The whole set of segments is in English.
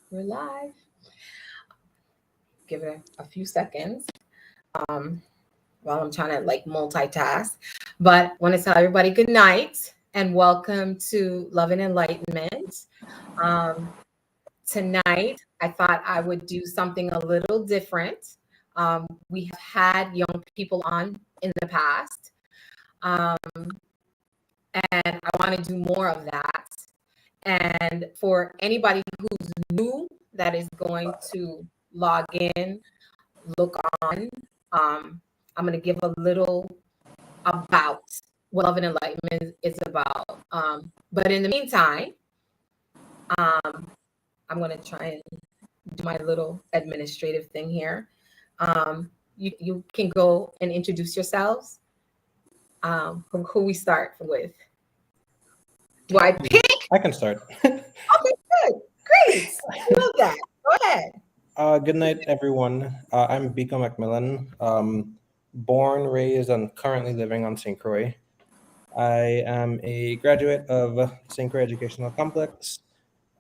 We're live. Give it a few seconds um, while I'm trying to like multitask. But I want to tell everybody good night and welcome to Love and Enlightenment. Um, Tonight, I thought I would do something a little different. We have had young people on in the past, um, and I want to do more of that. And for anybody who's new that is going to log in, look on, I'm going to give a little about what Love and Enlightenment is about. But in the meantime, um, I'm going to try and do my little administrative thing here. You can go and introduce yourselves. Who we start with? Do I pick? I can start. Okay, good. Great. I love that. Go ahead. Good night, everyone. I'm Biko Macmillan, born, raised, and currently living on St. Croix. I am a graduate of St. Croix Educational Complex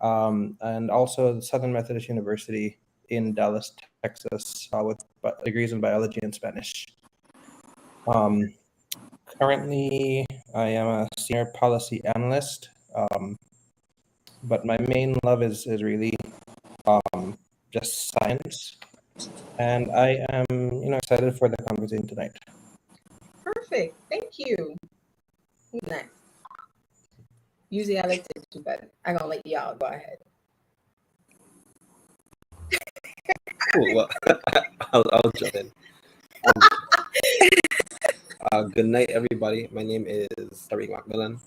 and also the Southern Methodist University in Dallas, Texas, with degrees in biology and Spanish. Currently, I am a senior policy analyst, but my main love is really just science. And I am, excited for the conversation tonight. Perfect. Thank you. Who's next? Usually I like to do, but I'm gonna let y'all go ahead. Cool. Well, I'll jump in. Good night, everybody. My name is Tariq Macmillan.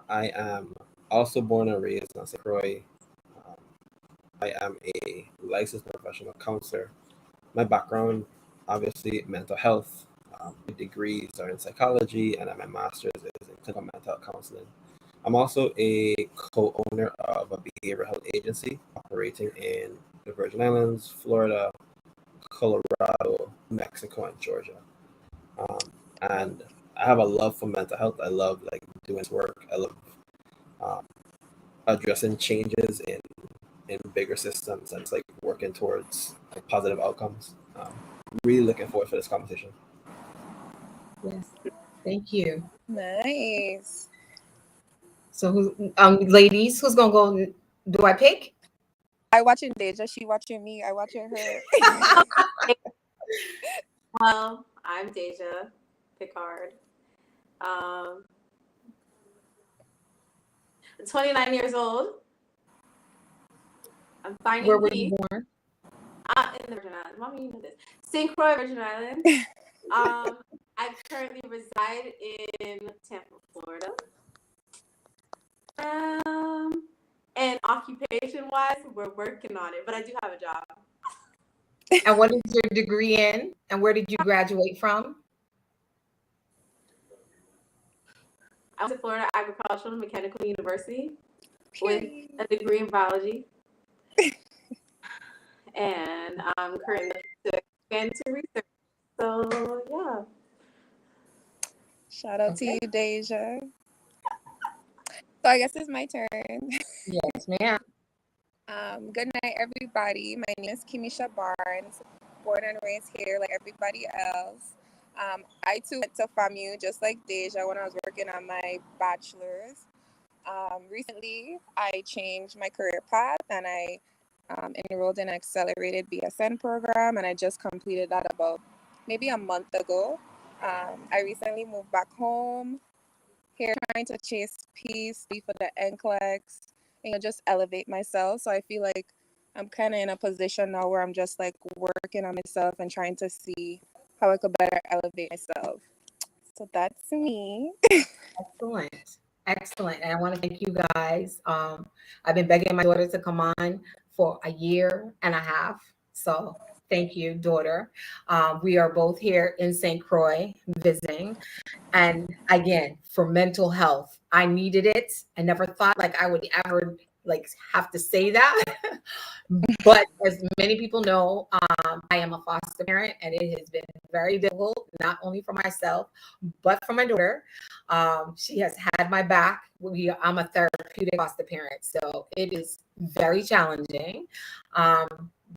I am also born and raised in St. Croix. I am a licensed professional counselor. My background, obviously, mental health. My degrees are in psychology, and my master's is in clinical mental health counseling. I'm also a co-owner of a behavioral health agency operating in the Virgin Islands, Florida, Colorado, Mexico, and Georgia. And I have a love for mental health. I love doing this work. I love addressing changes in bigger systems and working towards positive outcomes. Really looking forward for this conversation. Yes. Thank you. Nice. So who ladies, who's gonna go? Do I pick? I watching Deja, she watching me, I watching her. Well, I'm Deja Picard. I'm 29 years old. I'm finding Where were peace. you born? In the Virgin Islands. Mommy, you know this. St. Croix, Virgin Islands. I currently reside in Tampa, Florida. And occupation-wise, we're working on it, but I do have a job. And what is your degree in? And where did you graduate from? I went to Florida Agricultural and Mechanical University with a degree in biology. And I'm currently expand to research. So, yeah. Shout out to you, Deja. So I guess it's my turn. Yes, ma'am. Good night, everybody. My name is Kimisha Barnes, born and raised here like everybody else. I too went to FAMU just like Deja when I was working on my bachelor's. Recently, I changed my career path and I enrolled in an accelerated BSN program, and I just completed that about maybe a month ago. I recently moved back home here, trying to chase peace, be for the NCLEX, just elevate myself. So I feel like I'm kind of in a position now where I'm just like working on myself and trying to see how I could better elevate myself. So that's me. Excellent. And I want to thank you guys. I've been begging my daughter to come on for a year and a half. So thank you, daughter. We are both here in St. Croix visiting. And again, for mental health, I needed it. I never thought like I would ever like have to say that. But as many people know, I am a foster parent, and it has been very difficult, not only for myself, but for my daughter. She has had my back. I'm a therapeutic foster parent, so it is very challenging,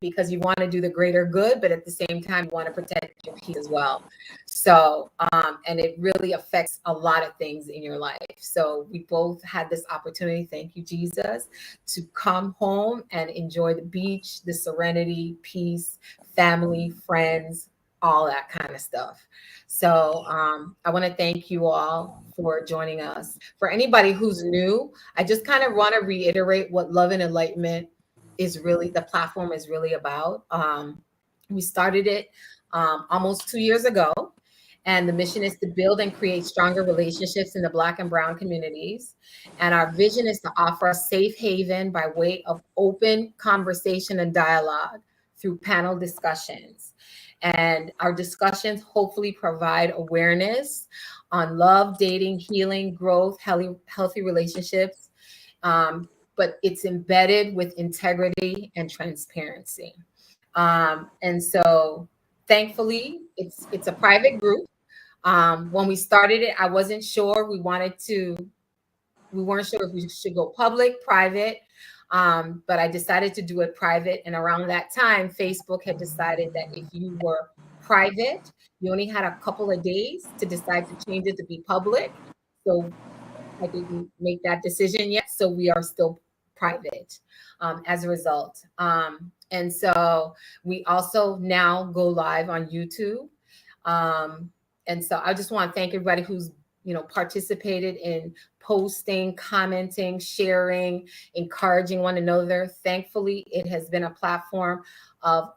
because you want to do the greater good, but at the same time, you want to protect your peace as well. So, and it really affects a lot of things in your life. So we both had this opportunity, thank you, Jesus, to come home and enjoy the beach, the serenity, peace, family, friends, all that kind of stuff. So I want to thank you all for joining us. For anybody who's new, I just kind of want to reiterate what Love and Enlightenment is really, the platform is really about. We started it almost 2 years ago. And the mission is to build and create stronger relationships in the Black and Brown communities. And our vision is to offer a safe haven by way of open conversation and dialogue through panel discussions. And our discussions hopefully provide awareness on love, dating, healing, growth, healthy relationships. But it's embedded with integrity and transparency. And so thankfully, it's a private group. When we started it, I wasn't sure. We weren't sure if we should go public, private. But I decided to do it private. And around that time, Facebook had decided that if you were private, you only had a couple of days to decide to change it to be public. So I didn't make that decision yet. So we are still private as a result. And so we also now go live on YouTube. And so I just want to thank everybody who's, participated in posting, commenting, sharing, encouraging one another. Thankfully, it has been a platform of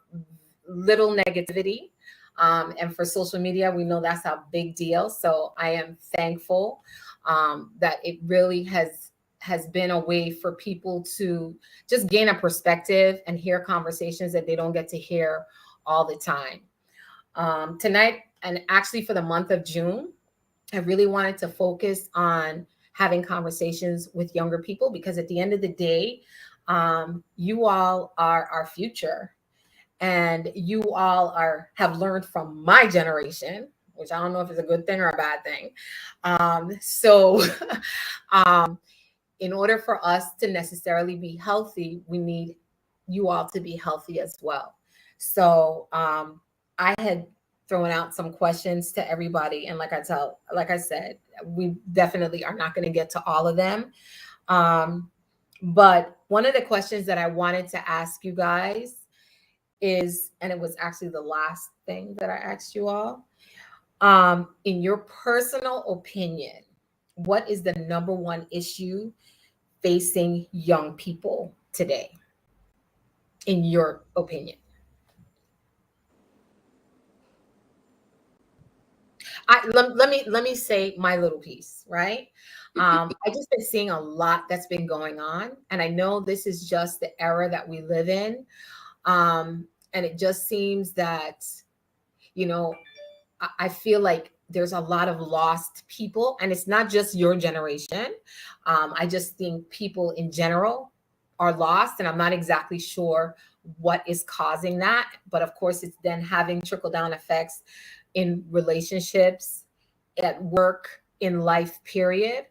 little negativity. And for social media, we know that's a big deal. So I am thankful that it really has been a way for people to just gain a perspective and hear conversations that they don't get to hear all the time. Tonight, and actually for the month of June, I really wanted to focus on having conversations with younger people, because at the end of the day, you all are our future, and you all have learned from my generation, which I don't know if it's a good thing or a bad thing. So in order for us to necessarily be healthy, we need you all to be healthy as well. So I had thrown out some questions to everybody, and like I said, we definitely are not going to get to all of them. But one of the questions that I wanted to ask you guys is, and it was actually the last thing that I asked you all, in your personal opinion, what is the number one issue facing young people today, in your opinion? Let me say my little piece, right? I just been seeing a lot that's been going on, and I know this is just the era that we live in, and it just seems that, I feel like there's a lot of lost people, and it's not just your generation. I just think people in general are lost, and I'm not exactly sure what is causing that. But of course, it's then having trickle down effects in relationships, at work, in life, period.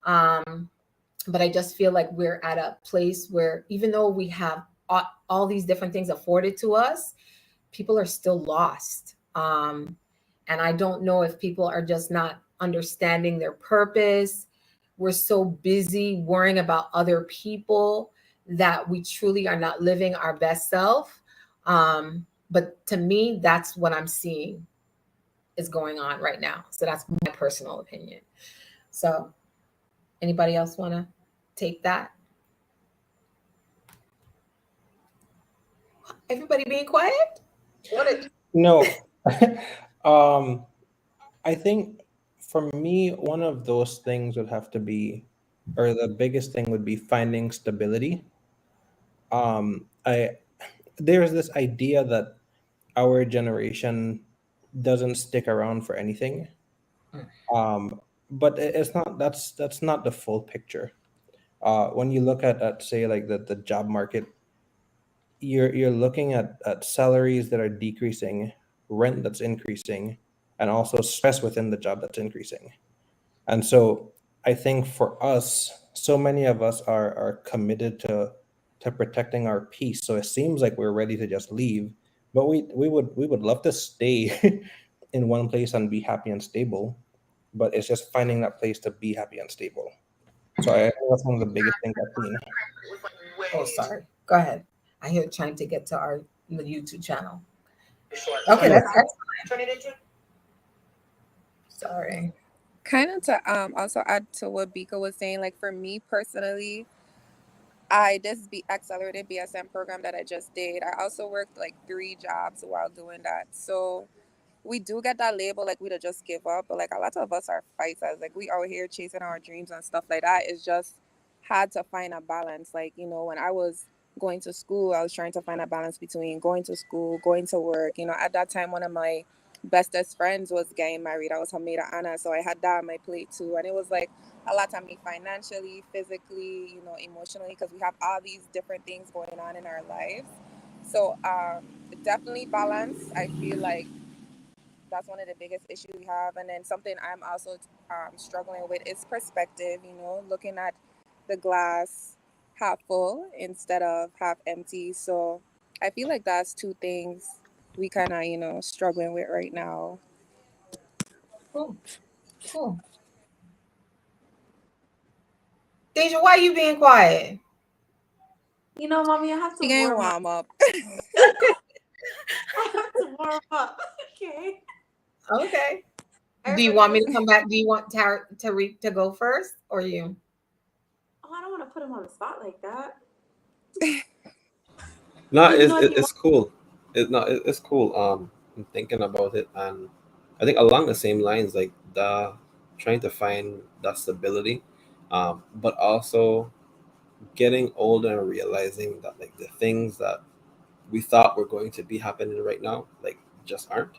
But I just feel like we're at a place where, even though we have all these different things afforded to us, people are still lost. And I don't know if people are just not understanding their purpose. We're so busy worrying about other people that we truly are not living our best self. But to me, that's what I'm seeing is going on right now. So that's my personal opinion. So anybody else want to take that? Everybody being quiet? No. I think for me, one of those things would have to be, or the biggest thing would be finding stability. I There's this idea that our generation doesn't stick around for anything. But it's not, that's not the full picture. When you look at say like the job market, you're looking at salaries that are decreasing, rent that's increasing, and also stress within the job that's increasing. And so I think for us, so many of us are committed to protecting our peace. So it seems like we're ready to just leave, but we would love to stay in one place and be happy and stable. But it's just finding that place to be happy and stable. So I think that's one of the biggest things I've seen. Oh, sorry. Go ahead. I hear trying to get to our the YouTube channel. Okay, that's sorry. Kind of to also add to what Bika was saying, like for me personally, I this be accelerated BSM program that I just did. I also worked like 3 jobs while doing that. So we do get that label like we to just give up, but like a lot of us are fighters. Like we out here chasing our dreams and stuff like that. It's just hard to find a balance. Like, you know, when I was going to school, I was trying to find a balance between going to school, going to work. You know, at that time one of my bestest friends was getting married. I was her maid of honor, so I had that on my plate too. And it was like a lot on me financially, physically, you know, emotionally, because we have all these different things going on in our lives. So definitely balance. I feel like that's one of the biggest issues we have. And then something I'm also struggling with is perspective, you know, looking at the glass half full instead of half empty. So I feel like that's 2 things we kind of, you know, struggling with right now. Cool. Cool. Deja, why are you being quiet? You know, mommy, I have to You can warm up. warm up. I have to warm up. Okay. Okay. Do you Everybody want me was- to come back? Do you want Tariq to go first or you? Oh, I don't want to put him on the spot like that. No, You know, if you it's cool. It's cool. I'm thinking about it, and I think along the same lines, like the trying to find that stability, but also getting older and realizing that like the things that we thought were going to be happening right now, like just aren't.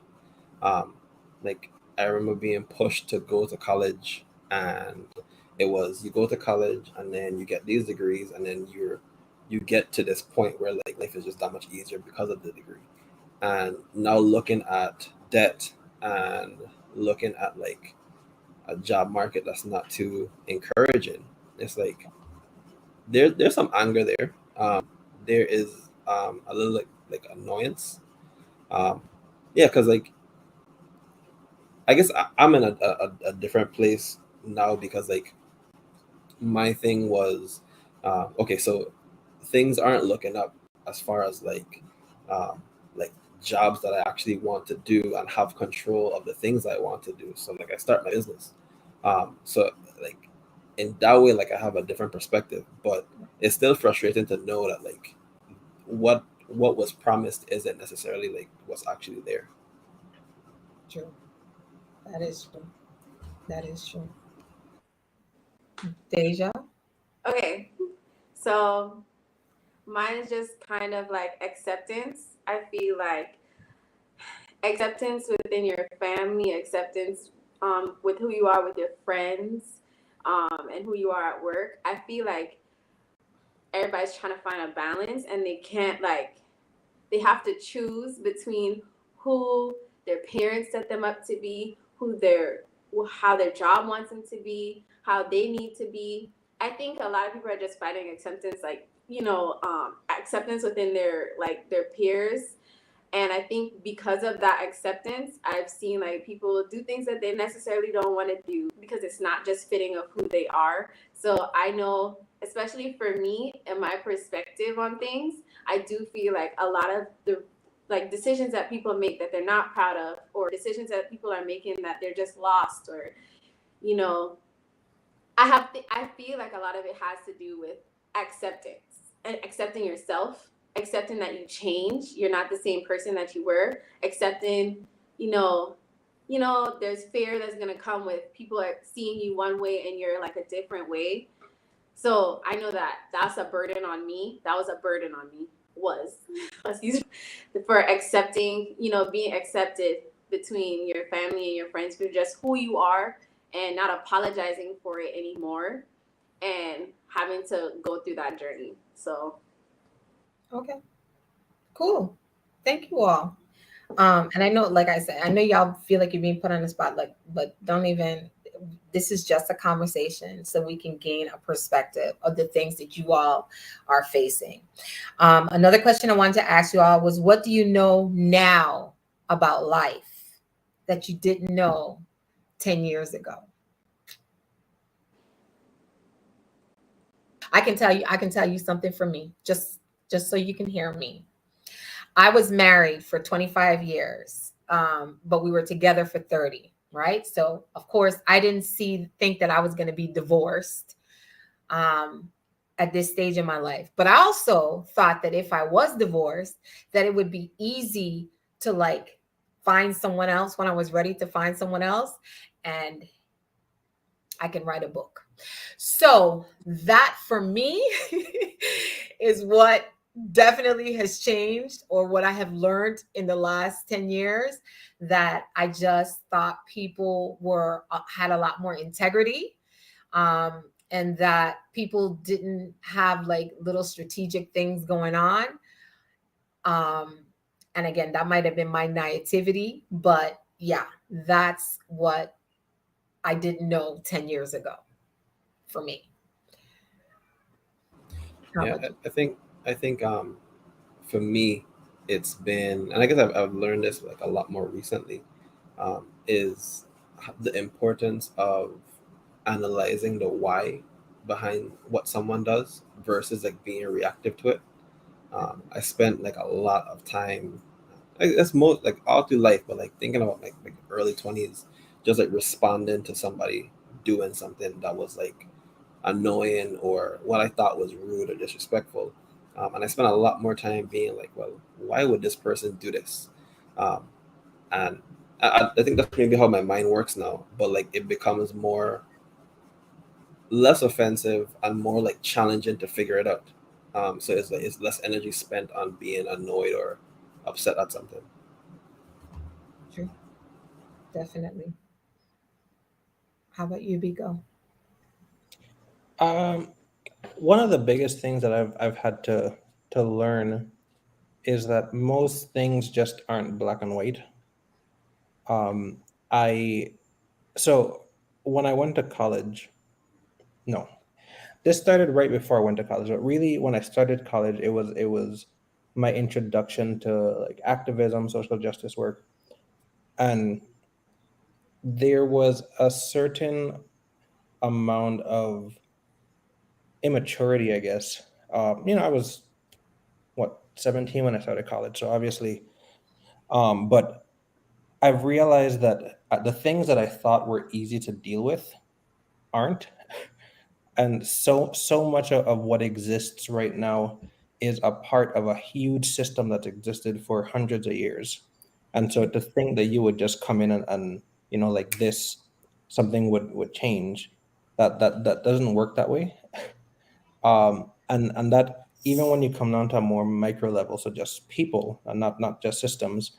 Um, like I remember being pushed to go to college, and it was you go to college and then you get these degrees, and then you get to this point where like life is just that much easier because of the degree. And now looking at debt and looking at like a job market that's not too encouraging, it's like there's some anger there. There is a little like annoyance. Um, yeah, because like I guess I'm in a different place now because like my thing was okay, so things aren't looking up as far as like jobs that I actually want to do and have control of the things I want to do. So like I start my business. So like in that way, like I have a different perspective, but it's still frustrating to know that like what was promised isn't necessarily like what's actually there. True. That is true. That is true. Deja? okay. So mine is just kind of like acceptance. I feel like acceptance within your family, acceptance with who you are with your friends, and who you are at work. I feel like everybody's trying to find a balance and they can't like they have to choose between who their parents set them up to be, how their job wants them to be, how they need to be. I think a lot of people are just fighting acceptance, like acceptance within their peers. And I think because of that acceptance, I've seen like people do things that they necessarily don't want to do because it's not just fitting of who they are. So I know, especially for me and my perspective on things, I do feel like a lot of the like decisions that people make that they're not proud of, or decisions that people are making that they're just lost, or you know, I feel like a lot of it has to do with acceptance and accepting yourself, accepting that you change, you're not the same person that you were, accepting, you know, there's fear that's gonna come with people are seeing you one way and you're like a different way. So I know that that's a burden on me. That was a burden on me. Was excuse me, for accepting, being accepted between your family and your friends for just who you are and not apologizing for it anymore. and having to go through that journey. So Okay, cool. Thank you all. And I know, like I said, I know y'all feel like you're being put on the spot, like, but don't even. This is just a conversation, so we can gain a perspective of the things that you all are facing. Another question I wanted to ask you all was, what do you know now about life that you didn't know 10 years ago? I can tell you something from me, just so you can hear me. I was married for 25 years, but we were together for 30, right? So, of course, I didn't think that I was going to be divorced at this stage in my life. But I also thought that if I was divorced, that it would be easy to like find someone else when I was ready to find someone else, and I can write a book. So that for me is what definitely has changed, or what I have learned in the last 10 years, that I just thought people were had a lot more integrity, and that people didn't have like little strategic things going on. And again, that might have been my naivety, but yeah, that's what I didn't know 10 years ago for me. How Yeah, about you? I think for me, it's been, and I guess I've learned this like a lot more recently, is the importance of analyzing the why behind what someone does versus like being reactive to it. I spent like a lot of time, that's most like all through life, but like thinking about like early 20s, just like responding to somebody doing something that was like annoying or what I thought was rude or disrespectful. And I spent a lot more time being like, well, why would this person do this? Um, and I think that's maybe how my mind works now, but like it becomes more less offensive and more like challenging to figure it out. So it's like it's less energy spent on being annoyed or upset at something. True. Definitely. How about you, Biko? Um, One of the biggest things that I've had to learn is that most things just aren't black and white. Um, I so when I went to college, no, this started right before I went to college. But really, when I started college, it was my introduction to like activism, social justice work, and there was a certain amount of immaturity, I guess. I was what 17 when I started college, so obviously, but I've realized that the things that I thought were easy to deal with aren't, and so much of what exists right now is a part of a huge system that's existed for hundreds of years. And so to think that you would just come in and like this, something would change, that doesn't work that way. And that even when you come down to a more micro level, so just people and not just systems,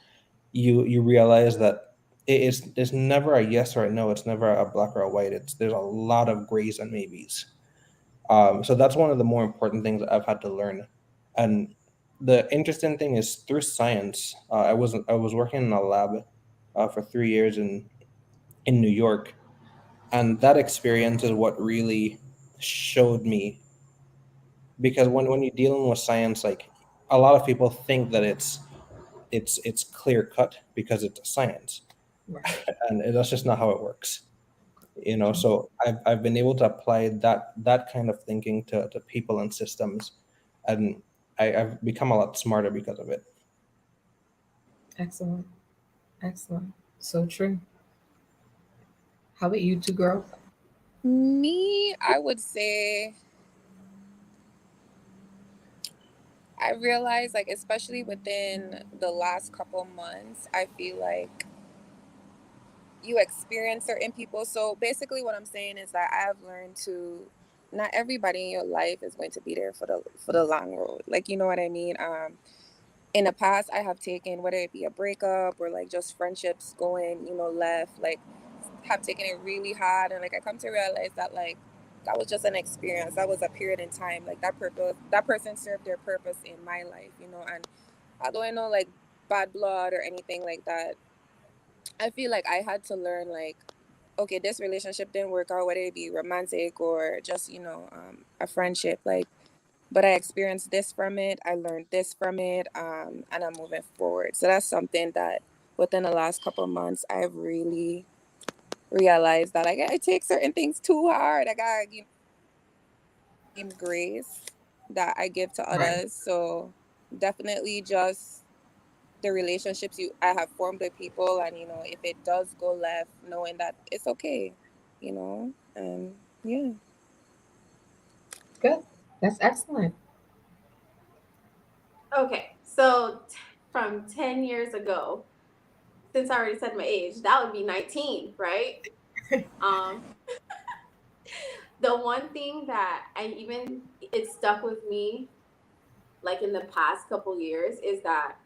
you realize that it's never a yes or a no. It's never a black or a white. There's a lot of grays and maybes. So that's one of the more important things that I've had to learn. And the interesting thing is through science, I was working in a lab for 3 years in New York, and that experience is what really showed me, because when you're dealing with science, like a lot of people think that it's clear cut because it's a science, Right. and that's just not how it works. True. So I've been able to apply that kind of thinking to people and systems, and I've become a lot smarter because of it. Excellent. Excellent. So true. How about you two girls? Me, I would say I realized, like, especially within the last couple months, I feel like you experience certain people. So basically, what I'm saying is that I have learned to, not everybody in your life is going to be there for the long road. Like, you know what I mean? In the past, I have taken, whether it be a breakup or like just friendships going, left, like have taken it really hard, and like I come to realize that like that was just an experience. That was a period in time. Like that person served their purpose in my life, you know. And although I know like bad blood or anything like that, I feel like I had to learn like, okay, this relationship didn't work out, whether it be romantic or just, you know, a friendship. Like, but I experienced this from it. I learned this from it, and I'm moving forward. So that's something that within the last couple of months, I've really realized that I take certain things too hard. I got grace that I give to Right. others. So definitely just the relationships I have formed with people, and you know, if it does go left, knowing that it's okay, you know, and yeah. Good. That's excellent. Okay, so from 10 years ago, since I already said my age, that would be 19, right? Um, the one thing that it stuck with me, like in the past couple years, is that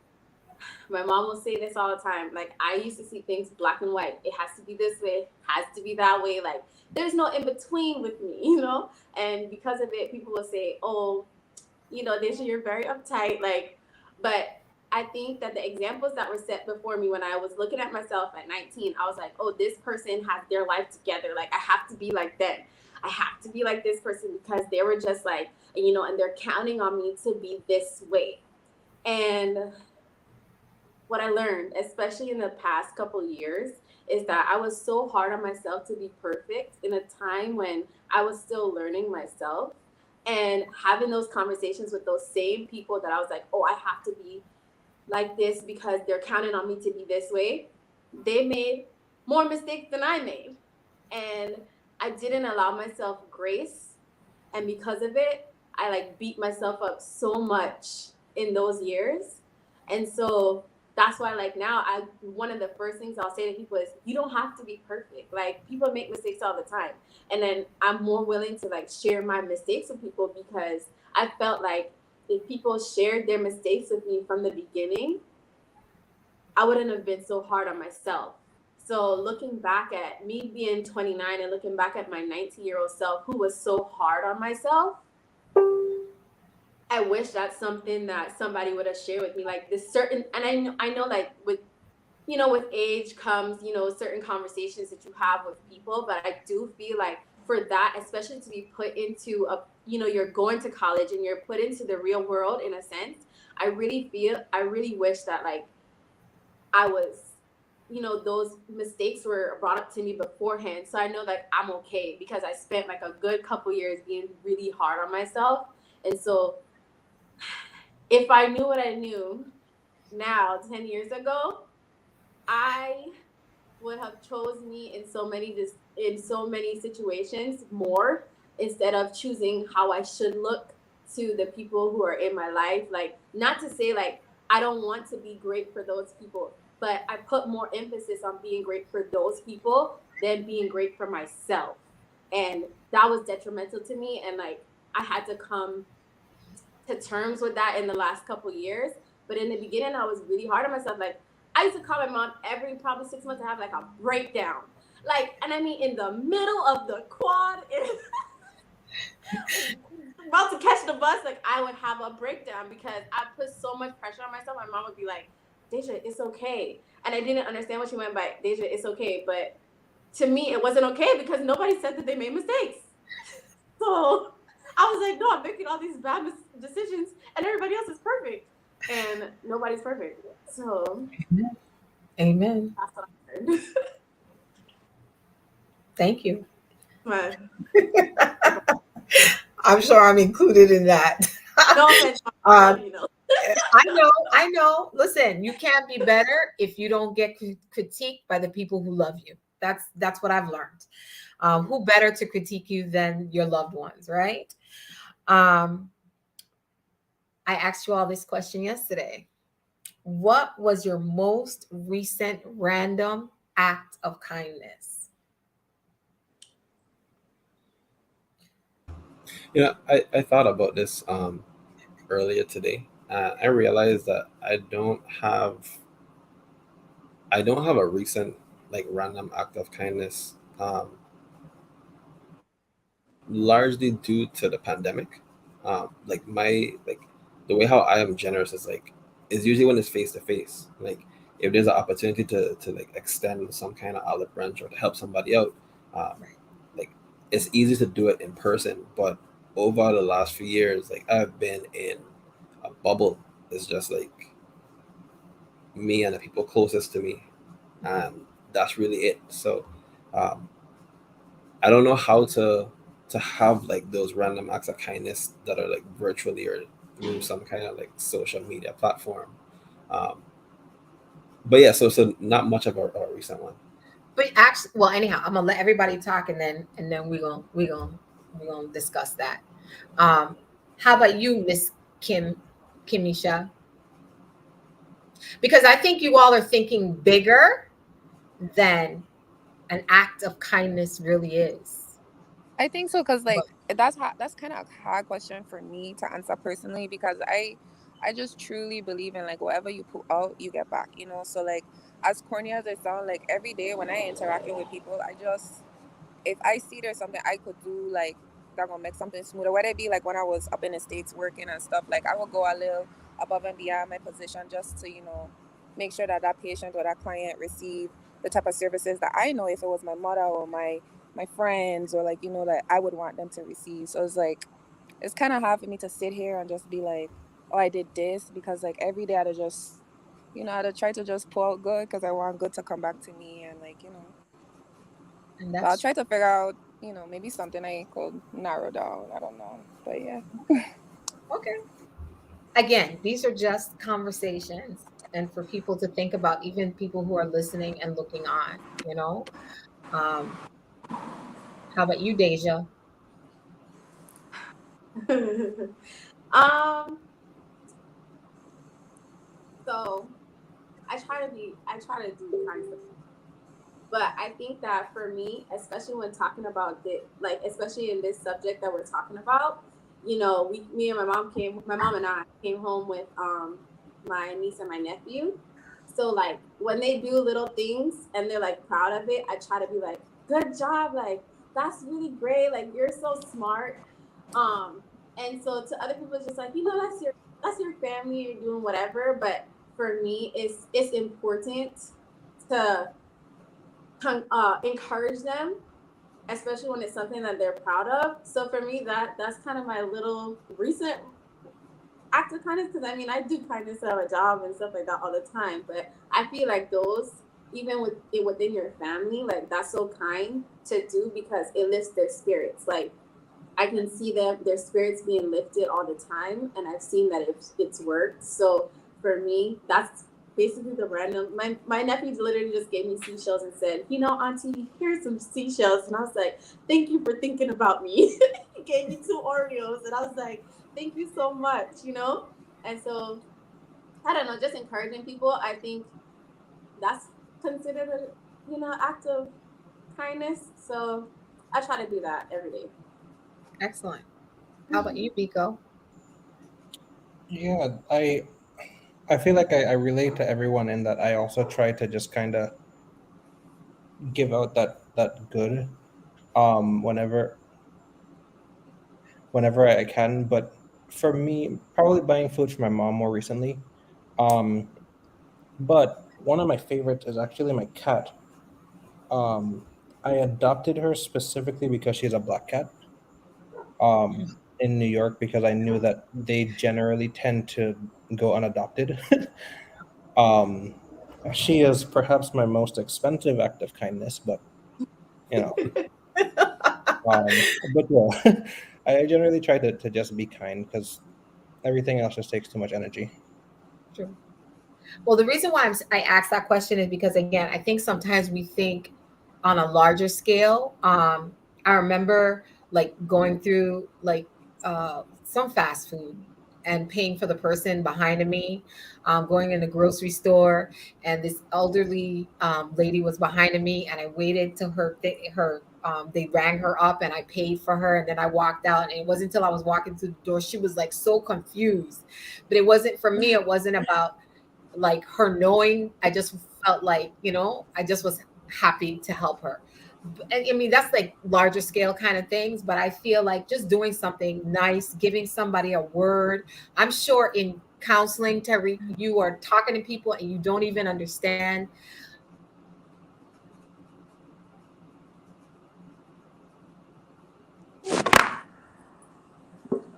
my mom will say this all the time. Like, I used to see things black and white. It has to be this way, has to be that way. Like, there's no in between with me, you know? And because of it, people will say, oh, you know, Deja, you're very uptight. Like, but I think that the examples that were set before me when I was looking at myself at 19, I was like, oh, this person has their life together. Like, I have to be like them. I have to be like this person because they were just like, you know, and they're counting on me to be this way. And what I learned, especially in the past couple years, is that I was so hard on myself to be perfect in a time when I was still learning myself, and having those conversations with those same people that I was like, oh, I have to be like this because they're counting on me to be this way. They made more mistakes than I made. And I didn't allow myself grace. And because of it, I like beat myself up so much in those years. And so that's why like now one of the first things I'll say to people is you don't have to be perfect. Like people make mistakes all the time. And then I'm more willing to like share my mistakes with people because I felt like if people shared their mistakes with me from the beginning, I wouldn't have been so hard on myself. So looking back at me being 29 and looking back at my 19-year-old self who was so hard on myself, I wish that's something that somebody would have shared with me. Like this certain, and I know like with, you know, with age comes, you know, certain conversations that you have with people, but I do feel like for that, especially to be put into a, you know, you're going to college and you're put into the real world in a sense, I really wish that like I was, you know, those mistakes were brought up to me beforehand. So I know that I'm okay because I spent like a good couple years being really hard on myself. And so if I knew what I knew now 10 years ago, I would have chose me in so many situations more instead of choosing how I should look to the people who are in my life. Like not to say like I don't want to be great for those people, but I put more emphasis on being great for those people than being great for myself. And that was detrimental to me, and like I had to come to terms with that in the last couple years. But in the beginning, I was really hard on myself. Like I used to call my mom every probably 6 months to have like a breakdown. Like, and I mean in the middle of the quad, about to catch the bus, like I would have a breakdown because I put so much pressure on myself. My mom would be like, Deja, it's okay. And I didn't understand what she meant by Deja, it's okay. But to me, it wasn't okay because nobody said that they made mistakes. So I was like, no, I'm making all these bad decisions and everybody else is perfect. And nobody's perfect. So Amen. that's what I learned. Thank you. But I'm sure I'm included in that. no offense, I love you though. I know. Listen, you can't be better if you don't get critiqued by the people who love you. That's what I've learned. Who better to critique you than your loved ones, right? Um, I asked you all this question yesterday. What was your most recent random act of kindness? You know, I thought about this earlier today. I realized that I don't have a recent like random act of kindness. largely due to the pandemic. Like the way how I am generous is usually when it's face to face. Like if there's an opportunity to like extend some kind of olive branch or to help somebody out, um, Right. like it's easy to do it in person. But over the last few years, like I've been in a bubble. It's just like me and the people closest to me, and that's really it. So um, I don't know how to have like those random acts of kindness that are like virtually or through some kind of like social media platform. Um, but yeah, so not much of a recent one. But actually, well, anyhow, I'm gonna let everybody talk, and then we're gonna discuss that. Um, how about you, Miss Kimisha? Because I think you all are thinking bigger than an act of kindness really is. I think so, because But like that's kind of a hard question for me to answer personally, because I just truly believe in like whatever you put out, you get back. So like, as corny as it sounds, like every day when I interacting with people, I just, if I see there's something I could do, like that gonna make something smoother, whether it be like when I was up in the States working and stuff, like I would go a little above and beyond my position just to, make sure that that patient or that client receive the type of services that I know if it was my mother or my friends, or like, that I would want them to receive. So it's like, it's kind of hard for me to sit here and just be like, oh, I did this, because like every day I'd just, I'd try to just pull out good because I want good to come back to me, and like, and so I'll that's try to figure out, maybe something I could narrow down. I don't know. But yeah. okay. Again, these are just conversations, and for people to think about, even people who are listening and looking on. Um, how about you, Deja? um, so I try to do kind stuff. But I think that for me, especially when talking about like especially in this subject that we're talking about, me and my mom and I came home with my niece and my nephew. So like when they do little things and they're like proud of it, I try to be like, good job, like that's really great, like you're so smart. Um, and so to other people, it's just like, that's your family, you're doing whatever. But for me, it's important to encourage them, especially when it's something that they're proud of. So for me, that's kind of my little recent act of kindness, because I mean I do kindness at a job and stuff like that all the time, but I feel like those, even within your family, like that's so kind to do because it lifts their spirits. Like I can see their spirits being lifted all the time, and I've seen that it's worked. So for me, that's basically the random. My nephew literally just gave me seashells and said, Auntie, here's some seashells, and I was like, thank you for thinking about me. He gave me 2 Oreos, and I was like, thank you so much. And so I don't know, just encouraging people. I think that's considered a act of kindness. So I try to do that every day. Excellent. How about you, Biko? Yeah, I feel like I relate to everyone in that I also try to just kind of give out that good whenever I can. But for me, probably buying food for my mom more recently. Um, but one of my favorites is actually my cat. Um, I adopted her specifically because she's a black cat. In New York because I knew that they generally tend to go unadopted. um, she is perhaps my most expensive act of kindness, but you know, but yeah, I generally try to just be kind because everything else just takes too much energy. True. Well, the reason why I asked that question is because, again, I think sometimes we think on a larger scale. I remember like going through like some fast food and paying for the person behind me, going in the grocery store, and this elderly lady was behind me, and I waited till they rang her up, and I paid for her, and then I walked out, and it wasn't until I was walking through the door she was like so confused, but it wasn't for me. It wasn't about like her knowing. I just felt like, I just was happy to help her. I mean, that's like larger scale kind of things, but I feel like just doing something nice, giving somebody a word. I'm sure in counseling, Terry, you are talking to people and you don't even understand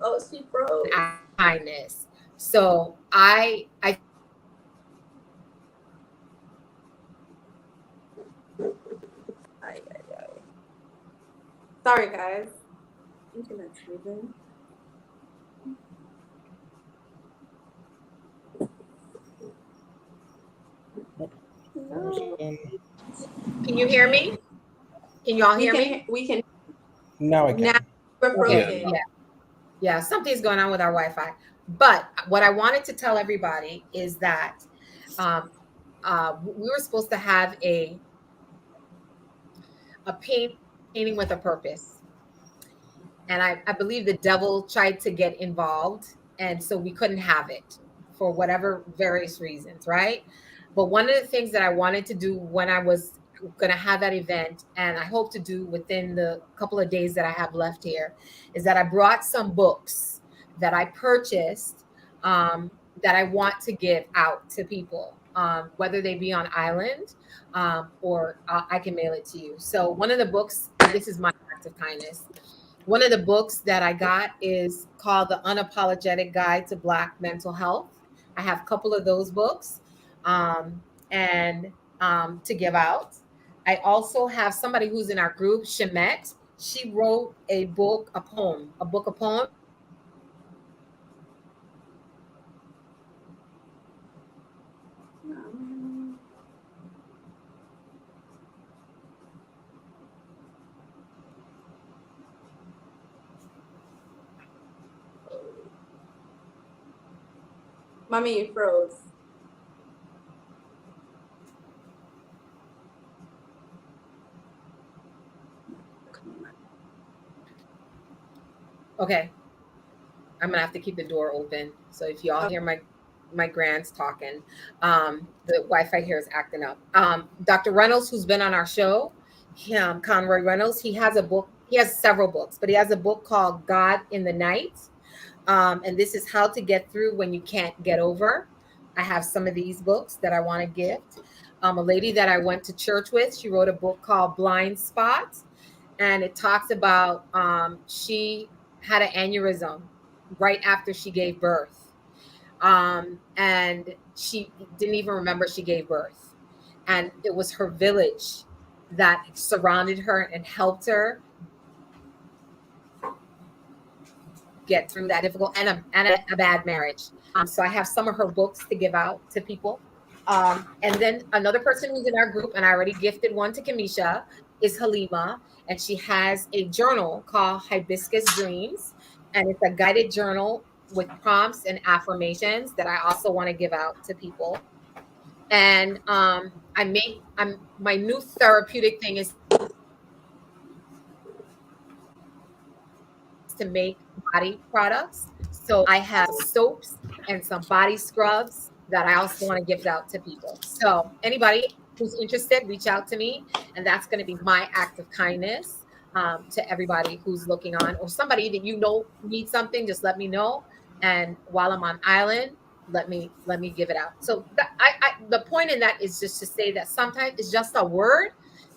Oh, she froze. kindness. So I Ay, ay, ay. Sorry, guys. Internet's moving. No. can you hear me? Can you all hear me? We can Now I now. can. We're Okay, frozen. yeah. Yeah, something's going on with our Wi-Fi. But what I wanted to tell everybody is that um, we were supposed to have a painting with a purpose, and I believe the devil tried to get involved, and so we couldn't have it for whatever various reasons, right? But one of the things that I wanted to do when I was going to have that event, and I hope to do within the couple of days that I have left here, is that I brought some books that I purchased, that I want to give out to people, whether they be on island, or I can mail it to you. So one of the books, and this is my act of kindness, one of the books that I got is called The Unapologetic Guide to Black Mental Health. I have a couple of those books, and to give out. I also have somebody who's in our group, Shemet. She wrote a book, a book of poems. Mommy, you froze. Okay, I'm gonna have to keep the door open. So if y'all hear my grands talking, the Wi-Fi here is acting up. Dr. Reynolds, who's been on our show, Conroy Reynolds, he has a book. He has several books, but he has a book called God in the Night, and this is how to get through when you can't get over. I have some of these books that I want to gift. A lady that I went to church with, she wrote a book called Blind Spot, and it talks about she had an aneurysm right after she gave birth, and she didn't even remember she gave birth, and it was her village that surrounded her and helped her get through that difficult and a bad marriage. So I have some of her books to give out to people. And then another person who's in our group, and I already gifted one to Kamisha, is Halima. And she has a journal called Hibiscus Dreams. And it's a guided journal with prompts and affirmations that I also want to give out to people. And my new therapeutic thing is to make body products. So I have soaps and some body scrubs that I also want to gift out to people. So anybody who's interested, reach out to me, and that's going to be my act of kindness, to everybody who's looking on, or somebody that you know needs something. Just let me know, and while I'm on island, let me give it out. So the point in that is just to say that sometimes it's just a word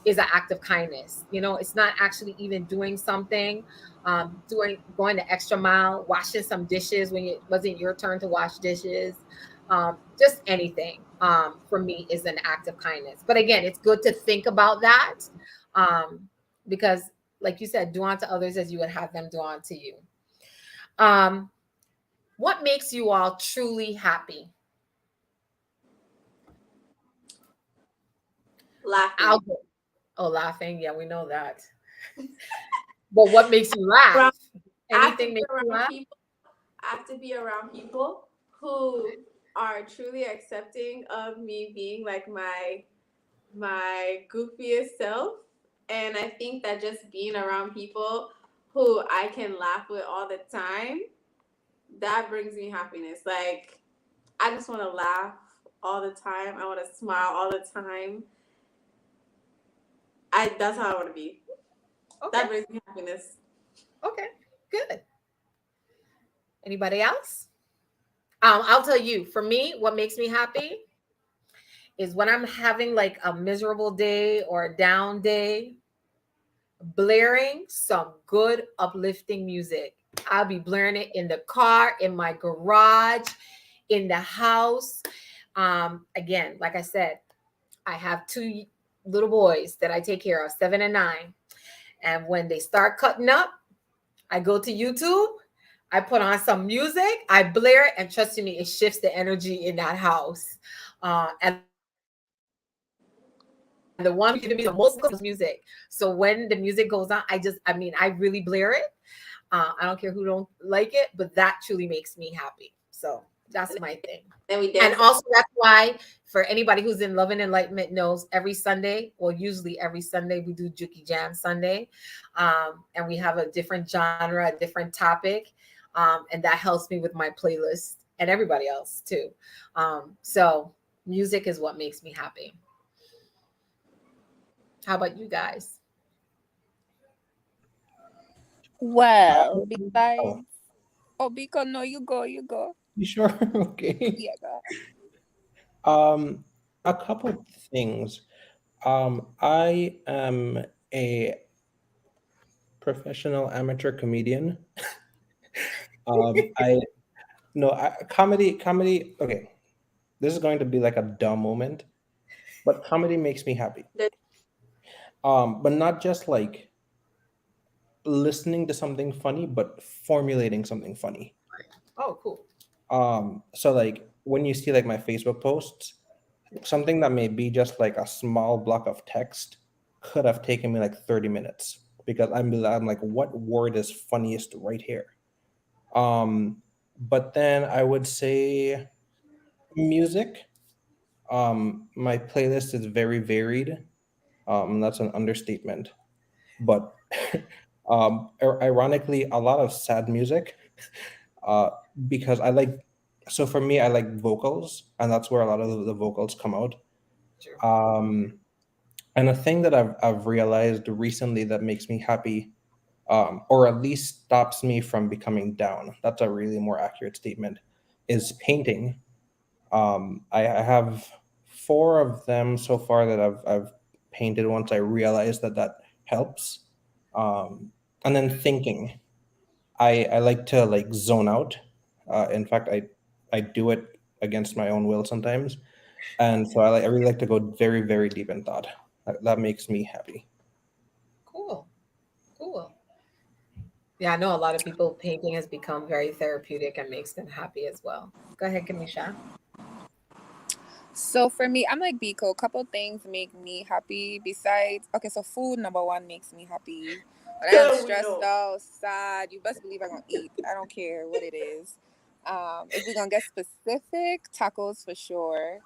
is an act of kindness. It's not actually even doing something, going the extra mile, washing some dishes when it wasn't your turn to wash dishes. Just anything, for me, is an act of kindness. But again, it's good to think about that, because like you said, do unto others as you would have them do unto you. um, what makes you all truly happy? Laughing. Oh, laughing, yeah, we know that. But what makes you laugh? Around, I have to Anything be makes you around laugh? people. I have to be around people who are truly accepting of me being like my goofiest self. And I think that just being around people who I can laugh with all the time, that brings me happiness. Like, I just want to laugh all the time. I want to smile all the time. That's how I want to be. Okay. That brings me happiness. Okay. Good. Anybody else? I'll tell you, for me, what makes me happy is when I'm having like a miserable day or a down day, blaring some good uplifting music. I'll be blaring it in the car, in my garage, in the house. Again, like I said, I have two little boys that I take care of, 7 and 9. And when they start cutting up, I go to YouTube, I put on some music, I blare it, and trust me, it shifts the energy in that house. And the one giving me the most music. So when the music goes on, I really blare it. I don't care who don't like it, but that truly makes me happy. So that's my thing. Then we And dance. also that's why for anybody who's in Love and Enlightenment knows every Sunday, well, usually every Sunday we do Juki Jam Sunday. And we have a different genre, a different topic. And that helps me with my playlist and everybody else too. So music is what makes me happy. How about you guys? Well, Oh, besides, oh, Biko, no, you go, you go. you sure? Okay. Yeah, go. Um, a couple things. I am a professional amateur comedian. I no comedy. Okay, this is going to be like a dumb moment, but comedy makes me happy. The- But not just like listening to something funny, but formulating something funny. Oh, cool. So like when you see like my Facebook posts, something that may be just like a small block of text could have taken me like 30 minutes because I'm like, what word is funniest right here? But then I would say music. My playlist is very varied. That's an understatement. But ironically, a lot of sad music. Uh, because I like, so for me, I like vocals, and that's where a lot of the vocals come out. True. And a thing that I've realized recently that makes me happy, or at least stops me from becoming down, that's a really more accurate statement, is painting. I have 4 of them so far that I've painted once I realized that helps. And then thinking. I like to like zone out. In fact, I do it against my own will sometimes, and so I really like to go very very deep in thought. That makes me happy. Cool. Cool. Yeah, I know a lot of people painting has become very therapeutic and makes them happy as well. Go ahead, Kamisha. So for me, I'm like Biko. A couple things make me happy. Besides, okay, so food number one makes me happy. When I'm We stressed know. out, sad, you best believe I'm gonna eat. I don't care what it is. If we're gonna get specific, tacos for sure.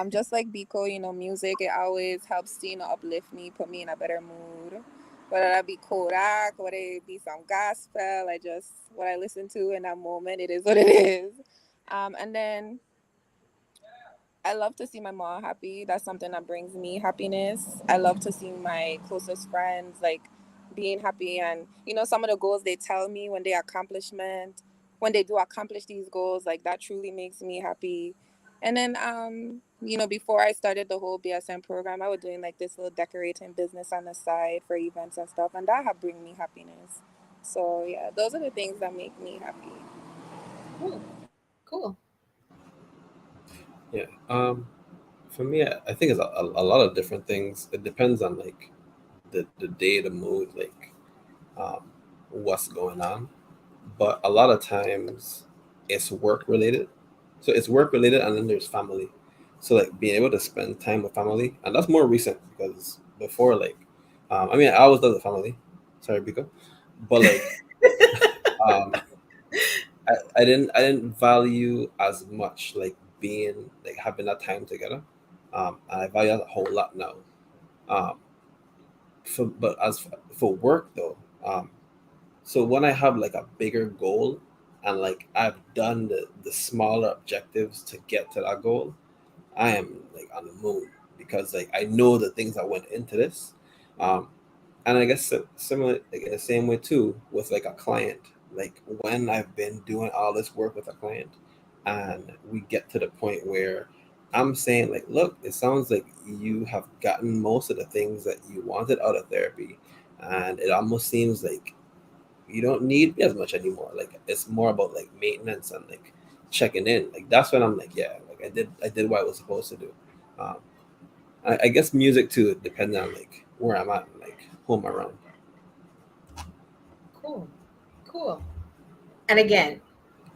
Just like Biko, music, it always helps to, uplift me, put me in a better mood. Whether that be Kodak, whether it be some gospel, what I listen to in that moment, it is what it is. And then I love to see my mom happy. That's something that brings me happiness. I love to see my closest friends like being happy, and some of the goals they tell me when they do accomplish these goals, like that truly makes me happy. And then before I started the whole BSM program, I was doing like this little decorating business on the side for events and stuff, and that have bring me happiness. So yeah, those are the things that make me happy. Cool. Cool. Yeah. For me, I think it's a lot of different things. It depends on like the day, the mood, like um, what's going on. But a lot of times it's work related. So it's work related, and then there's family. So like being able to spend time with family, and that's more recent because before, like, I mean, I always love the family. Sorry, Biko, but like, um, I didn't value as much like being like having that time together. And I value that a whole lot now. Um, but for work though, so when I have like a bigger goal and like I've done the smaller objectives to get to that goal, I am like on the moon because like I know the things that went into this, And I guess similar, like, the same way too with like a client. Like when I've been doing all this work with a client, and we get to the point where I'm saying like, look, it sounds like you have gotten most of the things that you wanted out of therapy, and it almost seems like you don't need me as much anymore. Like it's more about like maintenance and like checking in. Like that's when I'm like, yeah, like I did what I was supposed to do. Um, I guess music too, depending on like where I'm at and like who I'm around. Cool. Cool. And again,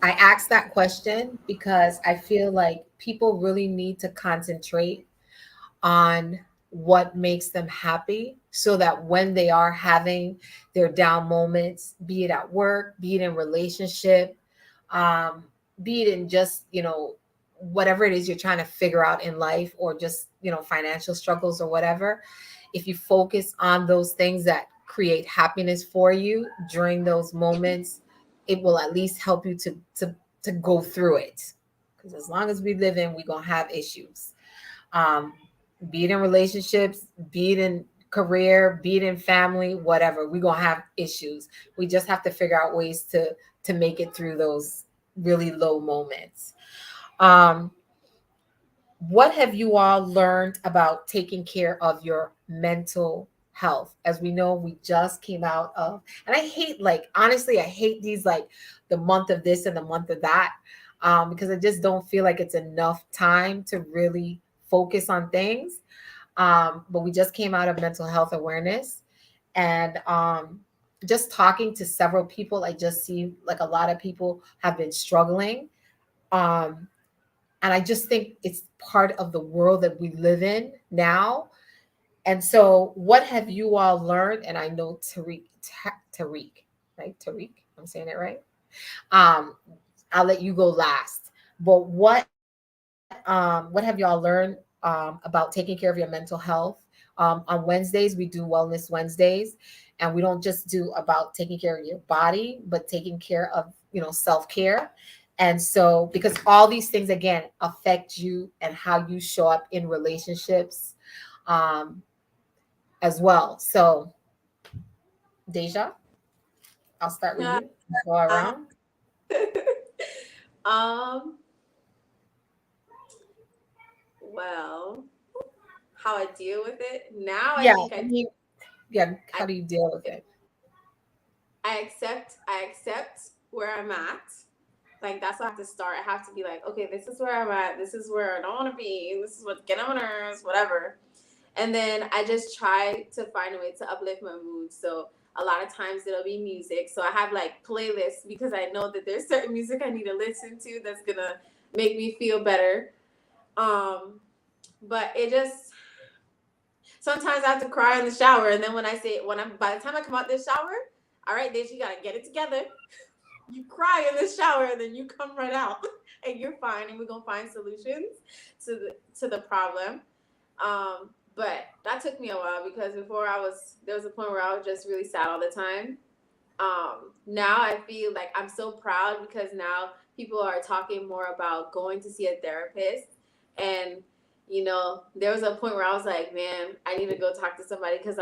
I asked that question because I feel like people really need to concentrate on what makes them happy so that when they are having their down moments, be it at work, be it in relationship, um, be it in just, whatever it is you're trying to figure out in life, or just, financial struggles or whatever, if you focus on those things that create happiness for you during those moments, it will at least help you to go through it. Because as long as we live in, we're gonna have issues. Um, be it in relationships, be it in career, be it in family, whatever, we're gonna have issues. We just have to figure out ways to make it through those really low moments. Um, what have you all learned about taking care of your mental health? As we know, we just came out of, and I hate, like, honestly, I hate these, like, the month of this and the month of that, because I just don't feel like it's enough time to really focus on things. But we just came out of mental health awareness, and just talking to several people, I just see like a lot of people have been struggling. Um, and I just think it's part of the world that we live in now. And so, what have you all learned? And I know Tariq, right? Tariq, I'm saying it right. Um, I'll let you go last. But what have y'all learned about taking care of your mental health? On Wednesdays, we do Wellness Wednesdays, and we don't just do about taking care of your body, but taking care of, self care. And so, because all these things again affect you and how you show up in relationships, um, as well. So, Deja, I'll start with you. Go around. um, well, how I deal with it now, I Yeah, think I mean, yeah. I How do you deal with it? I accept where I'm at. Like that's what I have to start. I have to be like, okay, this is where I'm at. This is where I don't want to be. This is what's getting on my nerves, whatever. And then I just try to find a way to uplift my mood. So a lot of times it'll be music. So I have like playlists because I know that there's certain music I need to listen to that's gonna make me feel better. Um, but it just sometimes I have to cry in the shower, and then when I'm by the time I come out this shower, all right, then you gotta get it together. You cry in the shower, and then you come right out, and you're fine, and we're gonna find solutions to the problem. But that took me a while because before there was a point where I was just really sad all the time. Now I feel like I'm so proud because now people are talking more about going to see a therapist. And, there was a point where I was like, man, I need to go talk to somebody because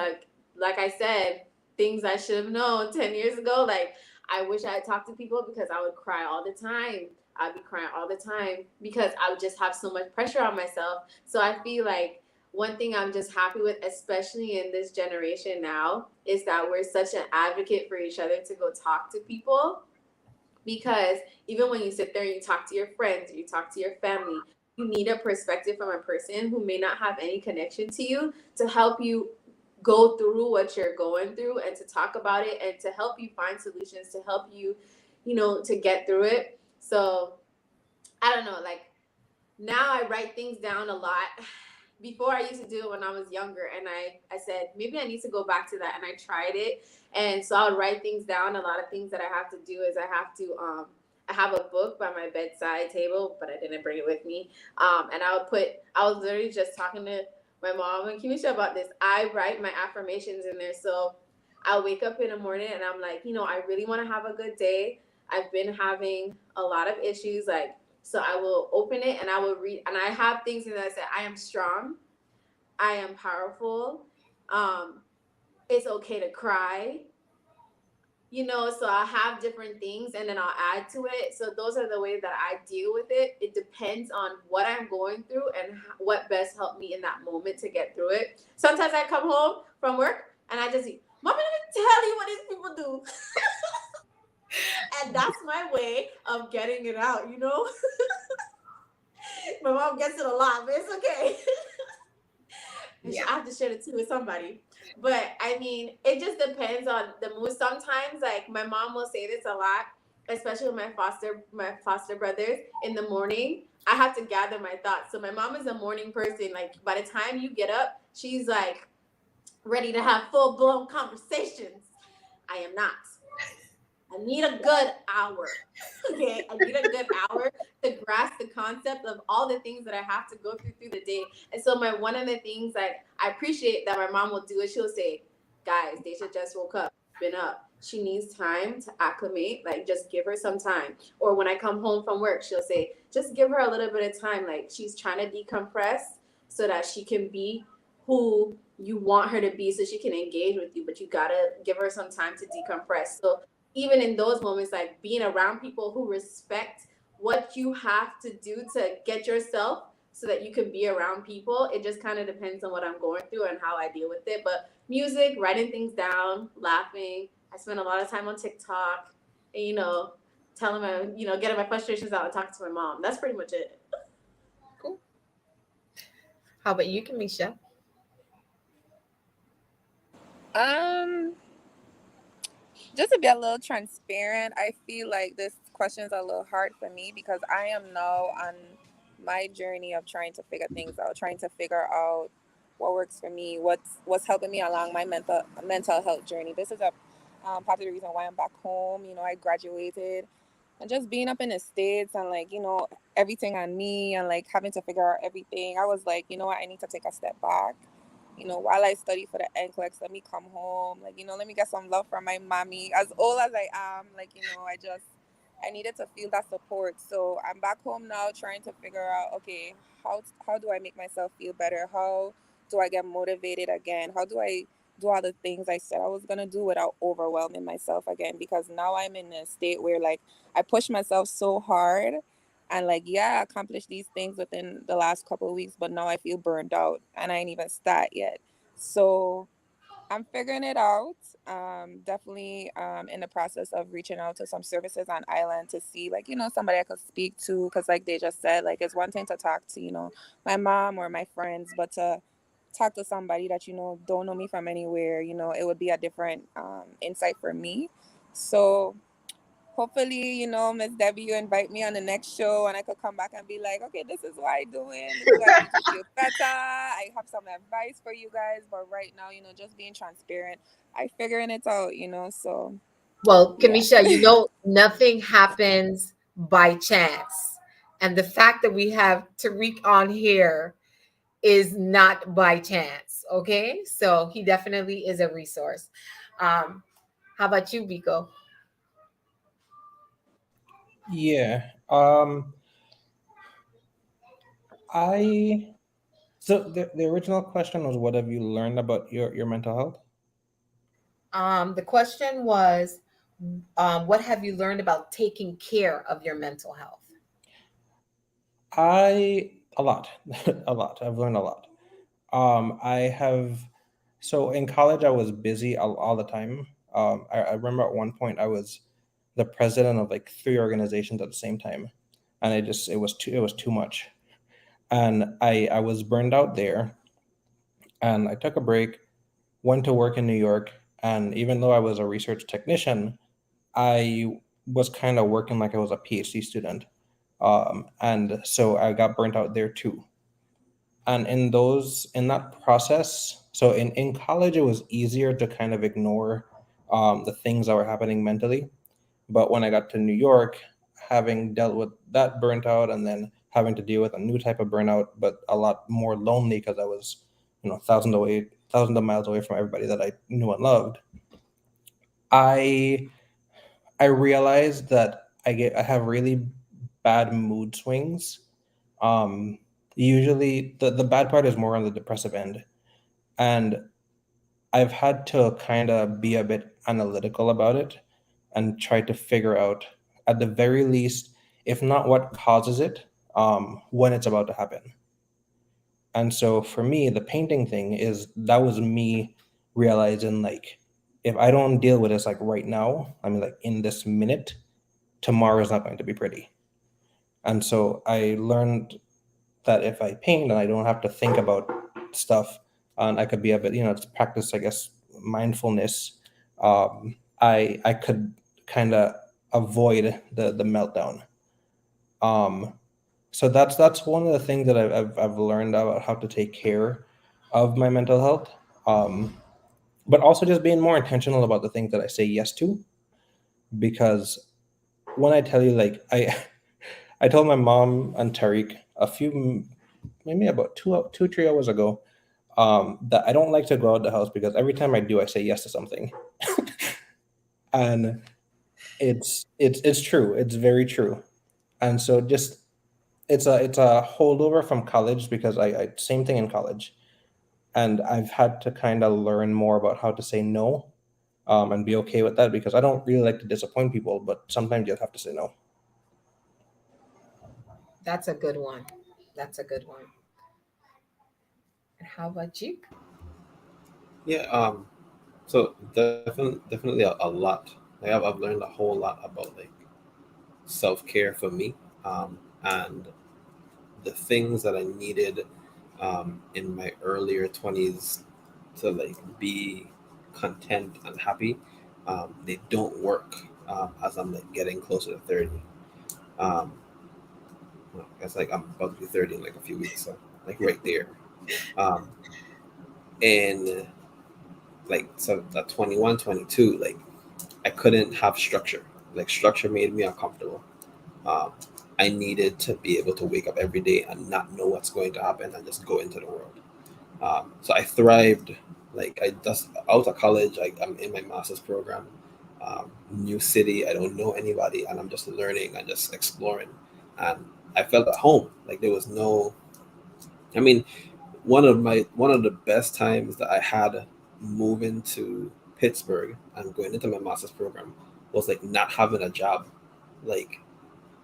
like I said, things I should have known 10 years ago. Like, I wish I had talked to people because I would cry all the time. I'd be crying all the time because I would just have so much pressure on myself. So I feel like one thing I'm just happy with, especially in this generation now, is that we're such an advocate for each other to go talk to people. Because even when you sit there and you talk to your friends or you talk to your family, you need a perspective from a person who may not have any connection to you to help you go through what you're going through and to talk about it and to help you find solutions to help you, to get through it. So I don't know, like now I write things down a lot. Before I used to do it when I was younger, and I said maybe I need to go back to that, and I tried it. And so I would write things down. A lot of things that I have to do is I have a book by my bedside table, but I didn't bring it with me. And I was literally just talking to my mom and Kimisha about this. I write my affirmations in there. So I'll wake up in the morning and I'm like, I really want to have a good day. I've been having a lot of issues, like, so I will open it and I will read, and I have things in that say, I am strong, I am powerful, um, it's okay to cry. So I have different things and then I'll add to it. So those are the ways that I deal with it. It depends on what I'm going through and what best helped me in that moment to get through it. Sometimes I come home from work and I just, Mama, let me tell you what these people do. And that's my way of getting it out, My mom gets it a lot, but it's okay. And Yeah. I have to share it too with somebody. But I mean, it just depends on the mood. Sometimes, like my mom will say this a lot, especially with my foster brothers in the morning. I have to gather my thoughts. So my mom is a morning person. Like by the time you get up, she's like ready to have full blown conversations. I am not. I need a good hour. Okay, I need a good hour to grasp the concept of all the things that I have to go through the day. And so one of the things like I appreciate that my mom will do is she'll say, "Guys, Deja just woke up, been up. She needs time to acclimate. Like just give her some time." Or when I come home from work, she'll say, "Just give her a little bit of time. Like she's trying to decompress so that she can be who you want her to be, so she can engage with you. But you gotta give her some time to decompress." So even in those moments, like being around people who respect what you have to do to get yourself so that you can be around people, it just kind of depends on what I'm going through and how I deal with it. But music, writing things down, laughing. I spend a lot of time on TikTok, and, telling getting my frustrations out and talking to my mom. That's pretty much it. Cool. How about you, Kamisha? Just to be a little transparent, I feel like this question is a little hard for me because I am now on my journey of trying to figure things out, trying to figure out what works for me, what's helping me along my mental health journey. This is a part of the reason why I'm back home. I graduated, and just being up in the States and everything on me and having to figure out everything. I was like, you know what, I need to take a step back. While I study for the NCLEX, let me come home. Let me get some love from my mommy. As old as I am, I needed to feel that support. So I'm back home now trying to figure out, okay, how do I make myself feel better? How do I get motivated again? How do I do all the things I said I was going to do without overwhelming myself again? Because now I'm in a state where I push myself so hard and yeah, I accomplished these things within the last couple of weeks, but now I feel burned out and I ain't even start yet. So I'm figuring it out. Definitely in the process of reaching out to some services on island to see somebody I could speak to, because like they just said, it's one thing to talk to my mom or my friends, but to talk to somebody that don't know me from anywhere, it would be a different insight for me. So hopefully, Miss Debbie, you invite me on the next show and I could come back and be like, okay, this is what I'm doing. This is what I need to feel better. I have some advice for you guys. But right now, just being transparent, I figuring it out, so. Well, Yeah. Kamisha, nothing happens by chance. And the fact that we have Tariq on here is not by chance. Okay. So he definitely is a resource. How about you, Biko? Yeah. I so the original question was, what have you learned about your mental health? The question was, what have you learned about taking care of your mental health? A lot. A lot. I've learned a lot. I have So in college I was busy all the time. I remember at one point I was the president of like 3 organizations at the same time, and it was too much, and I was burned out there, and I took a break, went to work in New York, and even though I was a research technician, I was kind of working like I was a PhD student, and so I got burnt out there too. And in that process, so in college it was easier to kind of ignore the things that were happening mentally, but when I got to New York, having dealt with that burnt out and then having to deal with a new type of burnout, but a lot more lonely because I was thousands of miles away from everybody that I knew and loved, i I realized that I have really bad mood swings. Usually the bad part is more on the depressive end. And I've had to kind of be a bit analytical about it and try to figure out, at the very least, if not what causes it, when it's about to happen. And so for me, the painting thing is that was me realizing, like, if I don't deal with this like right now, I mean, like in this minute, tomorrow is not going to be pretty. And so I learned that if I paint and I don't have to think about stuff, and I could be a bit, to practice, I guess, mindfulness, I could kind of avoid the meltdown. So that's one of the things that I've learned about how to take care of my mental health. But also just being more intentional about the things that I say yes to, because when I tell you, like, I told my mom and Tariq maybe about 3 hours ago, that I don't like to go out the house because every time I do, I say yes to something, and it's true. It's very true, and so just it's a holdover from college because I same thing in college, and I've had to kind of learn more about how to say no, and be okay with that because I don't really like to disappoint people, but sometimes you have to say no. That's a good one. That's a good one. And how about you? Yeah. So definitely a lot. Like I've learned a whole lot about like self care for me, and the things that I needed in my earlier 20s to like be content and happy. They don't work as I'm like getting closer to 30. Um, well, it's like I'm about to be 30 in like a few weeks, so like right there. Um, and like so at 21, 22, like I couldn't have structure. Like structure made me uncomfortable. Um, I needed to be able to wake up every day and not know what's going to happen and just go into the world. So I thrived. Like I just out of college, I'm in my master's program, new city. I don't know anybody, and I'm just learning and just exploring. And I felt at home. Like there was no. I mean, one of the best times that I had moving to Pittsburgh and going into my master's program was like not having a job, like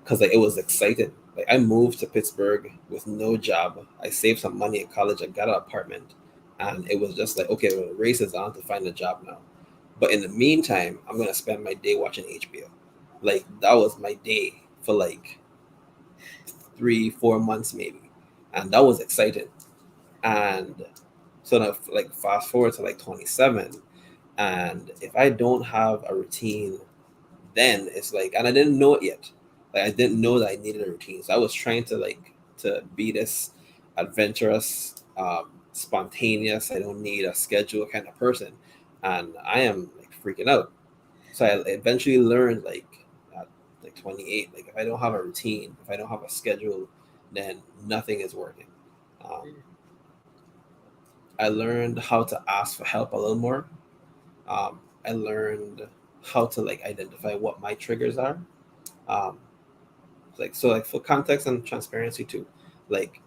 because like it was exciting. Like I moved to Pittsburgh with no job. I saved some money in college. I got an apartment, and it was just like, okay, well, the race is on to find a job now. But in the meantime, I'm gonna spend my day watching HBO. Like that was my day for like 3 4 months maybe, and that was exciting. And so now, like fast forward to like 27, and if I don't have a routine, then it's like, and I didn't know it yet. Like I didn't know that I needed a routine. So I was trying to like to be this adventurous, spontaneous. I don't need a schedule kind of person, and I am like freaking out. So I eventually learned at like 28, like if I don't have a routine, if I don't have a schedule, then nothing is working. Um, I learned how to ask for help a little more. I learned how to like identify what my triggers are. Um, like so, like for context and transparency too. Like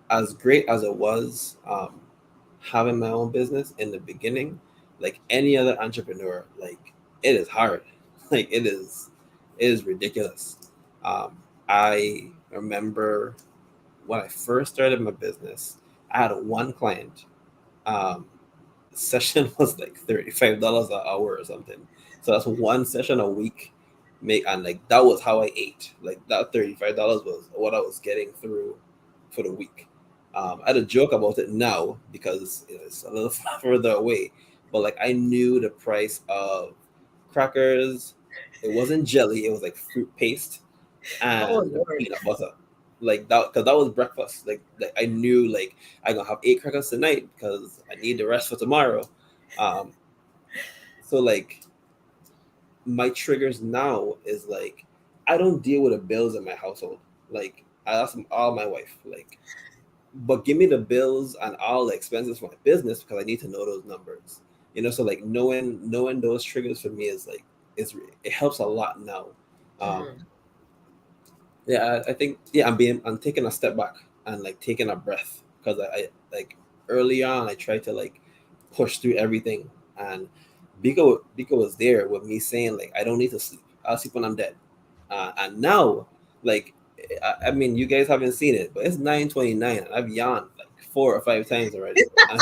as great as it was having my own business in the beginning, like any other entrepreneur, like it is hard. Like it is ridiculous. I remember when I first started my business, I had one client. Um, session was like $35 an hour or something. So that's one session a week. Make and like that was how I ate. Like that $35 was what I was getting through for the week. I had a joke about it now because it's a little further away. But like I knew the price of crackers. It wasn't jelly. It was like fruit paste Oh and Lord. peanut butter. Like that, because that was breakfast. Like I knew, like I gonna have 8 crackers tonight because I need the rest for tomorrow. Um, so like my triggers now is like I don't deal with the bills in my household. Like I ask them all my wife, like, but give me the bills and all the expenses for my business because I need to know those numbers. So like knowing those triggers for me is like it helps a lot now. Um, Mhm. Yeah, I think I'm taking a step back and like taking a breath because I like early on I tried to like push through everything. And Biko was there with me saying like, I don't need to sleep. I'll sleep when I'm dead. And now, like, I mean, you guys haven't seen it, but it's 9:29. I've yawned like 4 or 5 times already. And,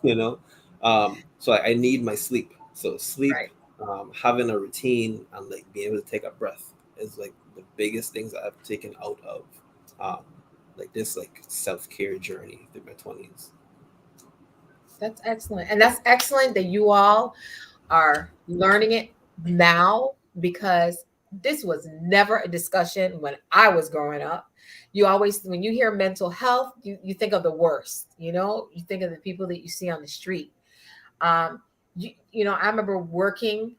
you know, so I need my sleep. So sleep, Right. having a routine, and like being able to take a breath is like the biggest things that I've taken out of um, like this like self-care journey through my 20s. That's excellent. And that's excellent that you all are learning it now, because this was never a discussion when I was growing up. You always, when you hear mental health, you think of the worst, you think of the people that you see on the street. Um, I remember working,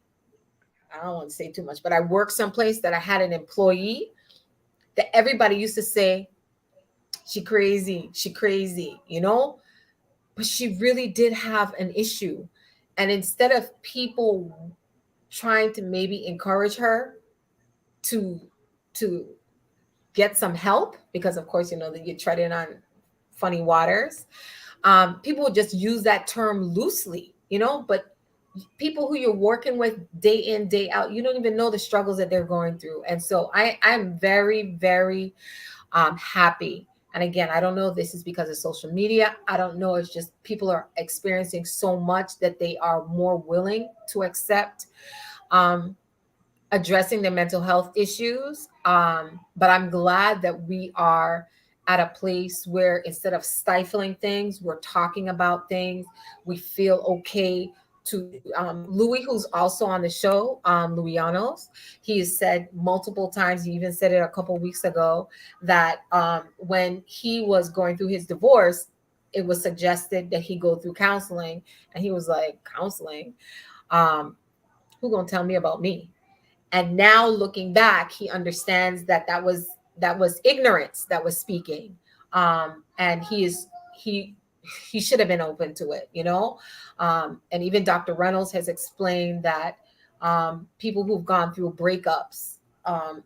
I don't want to say too much, but I worked someplace that I had an employee that everybody used to say, she crazy, but she really did have an issue. And instead of people trying to maybe encourage her to to get some help, because of course that you're treading on funny waters, people would just use that term loosely, but people who you're working with day in day out, you don't even know the struggles that they're going through. And so I'm very, very happy. And again, I don't know if this is because of social media. I don't know. It's just people are experiencing so much that they are more willing to accept um, addressing their mental health issues. But I'm glad that we are at a place where instead of stifling things, we're talking about things. We feel okay to Louis, who's also on the show, Louianos. He has said multiple times, he even said it a couple weeks ago, that when he was going through his divorce, it was suggested that he go through counseling. And he was like, counseling? Um, who gonna tell me about me? And now looking back, he understands that that was ignorance that was speaking. And he should have been open to it, and even Dr. Reynolds has explained that people who've gone through breakups,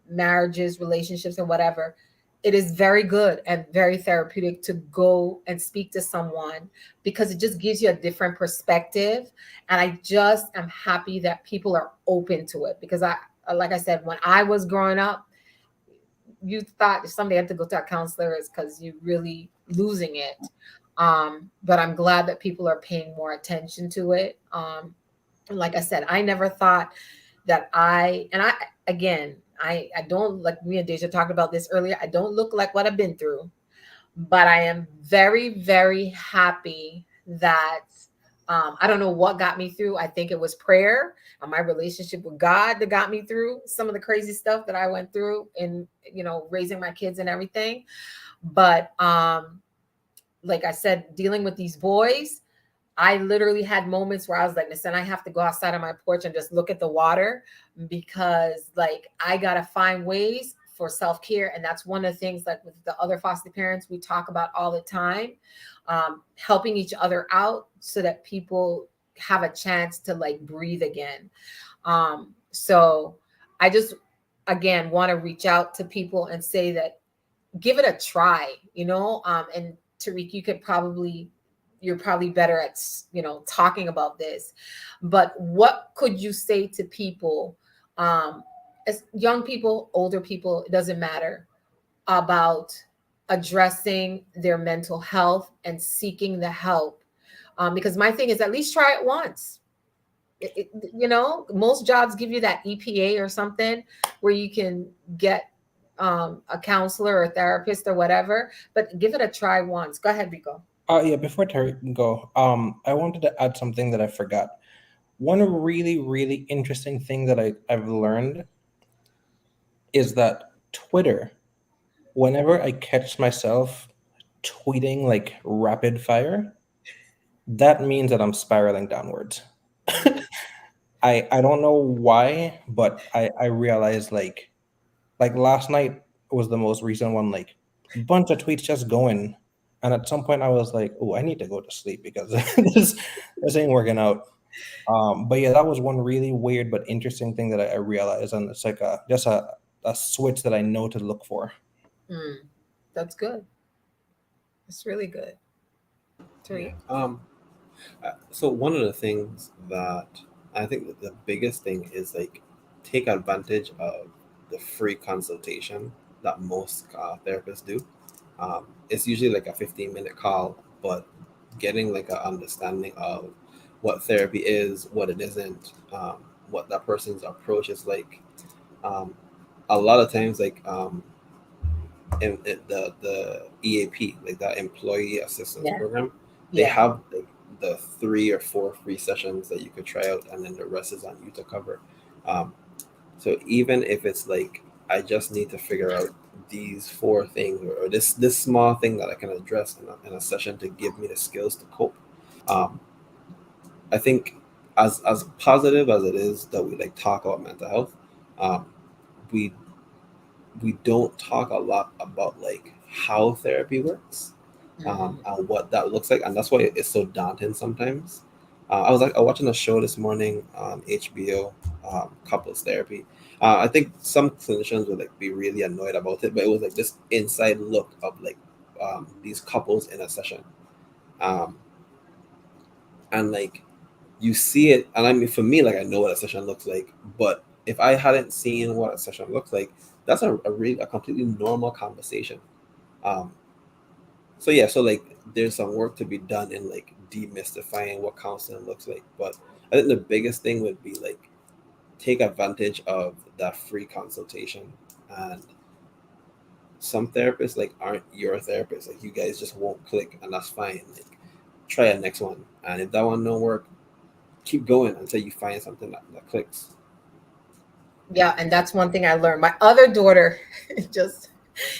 marriages, relationships, and whatever, it is very good and very therapeutic to go and speak to someone, because it just gives you a different perspective. And I just am happy that people are open to it, because like I said, when I was growing up, you thought if somebody had to go to a counselor, it's because you're really losing it. But I'm glad that people are paying more attention to it. And like I said, I never thought that again, I don't, like me and Deja talked about this earlier, I don't look like what I've been through, but I am very, very happy that I don't know what got me through. I think it was prayer and my relationship with God that got me through some of the crazy stuff that I went through in, raising my kids and everything. But like I said, dealing with these boys, I literally had moments where I was like, listen, I have to go outside on my porch and just look at the water, because like I got to find ways for self-care. And that's one of the things, like with the other foster parents, we talk about all the time, helping each other out so that people have a chance to like breathe again. So I just, again, want to reach out to people and say that give it a try, and Tariq, you're probably better at, talking about this, but what could you say to people, as young people, older people, it doesn't matter, about addressing their mental health and seeking the help? Because my thing is, at least try it once. Most jobs give you that EPA or something where you can get a counselor or a therapist or whatever, but give it a try once. Go ahead, Rico. Yeah, before Terry go, I wanted to add something that I forgot. One really, really interesting thing that I've learned is that Twitter, whenever I catch myself tweeting like rapid fire, that means that I'm spiraling downwards. I don't know why, but I realized like last night was the most recent one, like bunch of tweets just going. And at some point I was like, oh, I need to go to sleep because this ain't working out. But yeah, that was one really weird but interesting thing that I realized, and it's like just a switch that I know to look for. That's good. It's really good. Tariq? So one of the things that I think that the biggest thing is like take advantage of the free consultation that most therapists do. It's usually like a 15-minute call, but getting like an understanding of what therapy is, what it isn't, what that person's approach is like. Um, a lot of times, like in the EAP, like that employee assistance Yeah. program, they Yeah. have like the 3 or 4 free sessions that you could try out, and then the rest is on you to cover. Um, so even if it's like I just need to figure out these 4 things, or this small thing that I can address in a session to give me the skills to cope. Um, I think as positive as it is that we like talk about mental health, um, we we don't talk a lot about like how therapy works, Mhm. and what that looks like, and that's why it's so daunting sometimes. I was like watching a show this morning on HBO, couples therapy. I think some clinicians would like be really annoyed about it, but it was like this inside look of like these couples in a session, um, and like you see it, and I mean for me, like I know what a session looks like, but if I hadn't seen what a session looks like, that's a completely normal conversation. Um, so yeah, so like there's some work to be done in like demystifying what counseling looks like. But I think the biggest thing would be like take advantage of that free consultation. And some therapists like aren't your therapist. Like you guys just won't click, and that's fine. Like try a next one. And if that one don't work, keep going until you find something that clicks. Yeah, and that's one thing I learned. My other daughter just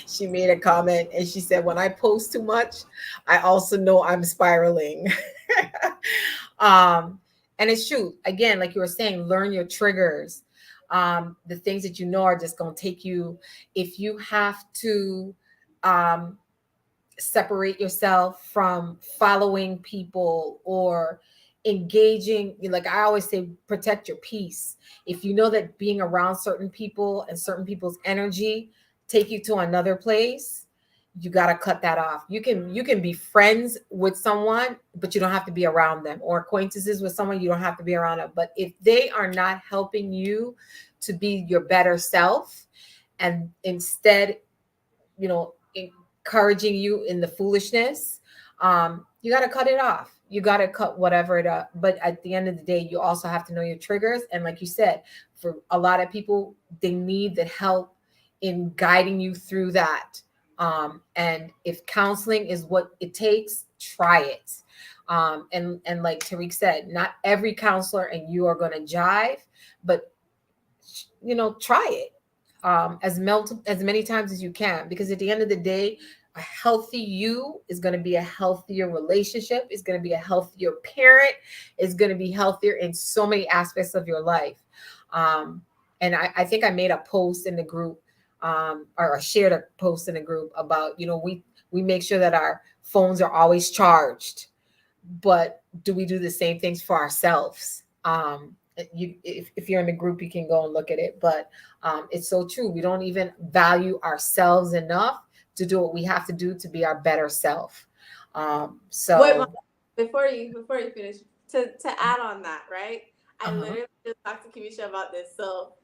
she made a comment and she said, when I post too much, I also know I'm spiraling. um, and it's true. Again, like you were saying, learn your triggers. The things that you know are just gonna take you, if you have to um separate yourself from following people or engaging, like I always say, protect your peace. If you know that being around certain people and certain people's energy take you to another place, you got to cut that off. You can be friends with someone, but you don't have to be around them, or acquaintances with someone, you don't have to be around them. But if they are not helping you to be your better self, and instead, you know, encouraging you in the foolishness, you got to cut it off. You got to cut whatever it up. But at the end of the day, you also have to know your triggers. And like you said, for a lot of people, they need the help in guiding you through that. And if counseling is what it takes, try it. And like Tariq said, not every counselor and you are going to jive, but try it as many times as you can, because at the end of the day, a healthy you is going to be a healthier relationship, is going to be a healthier parent, is going to be healthier in so many aspects of your life. And I think I made a post in the group, or I shared a post in the group about, we make sure that our phones are always charged, but do we do the same things for ourselves? If you're in the group, you can go and look at it. But it's so true. We don't even value ourselves enough to do what we have to do to be our better self. Wait, So before you finish, to add on that, right? I uh-huh. literally just talked to Kimisha about this, so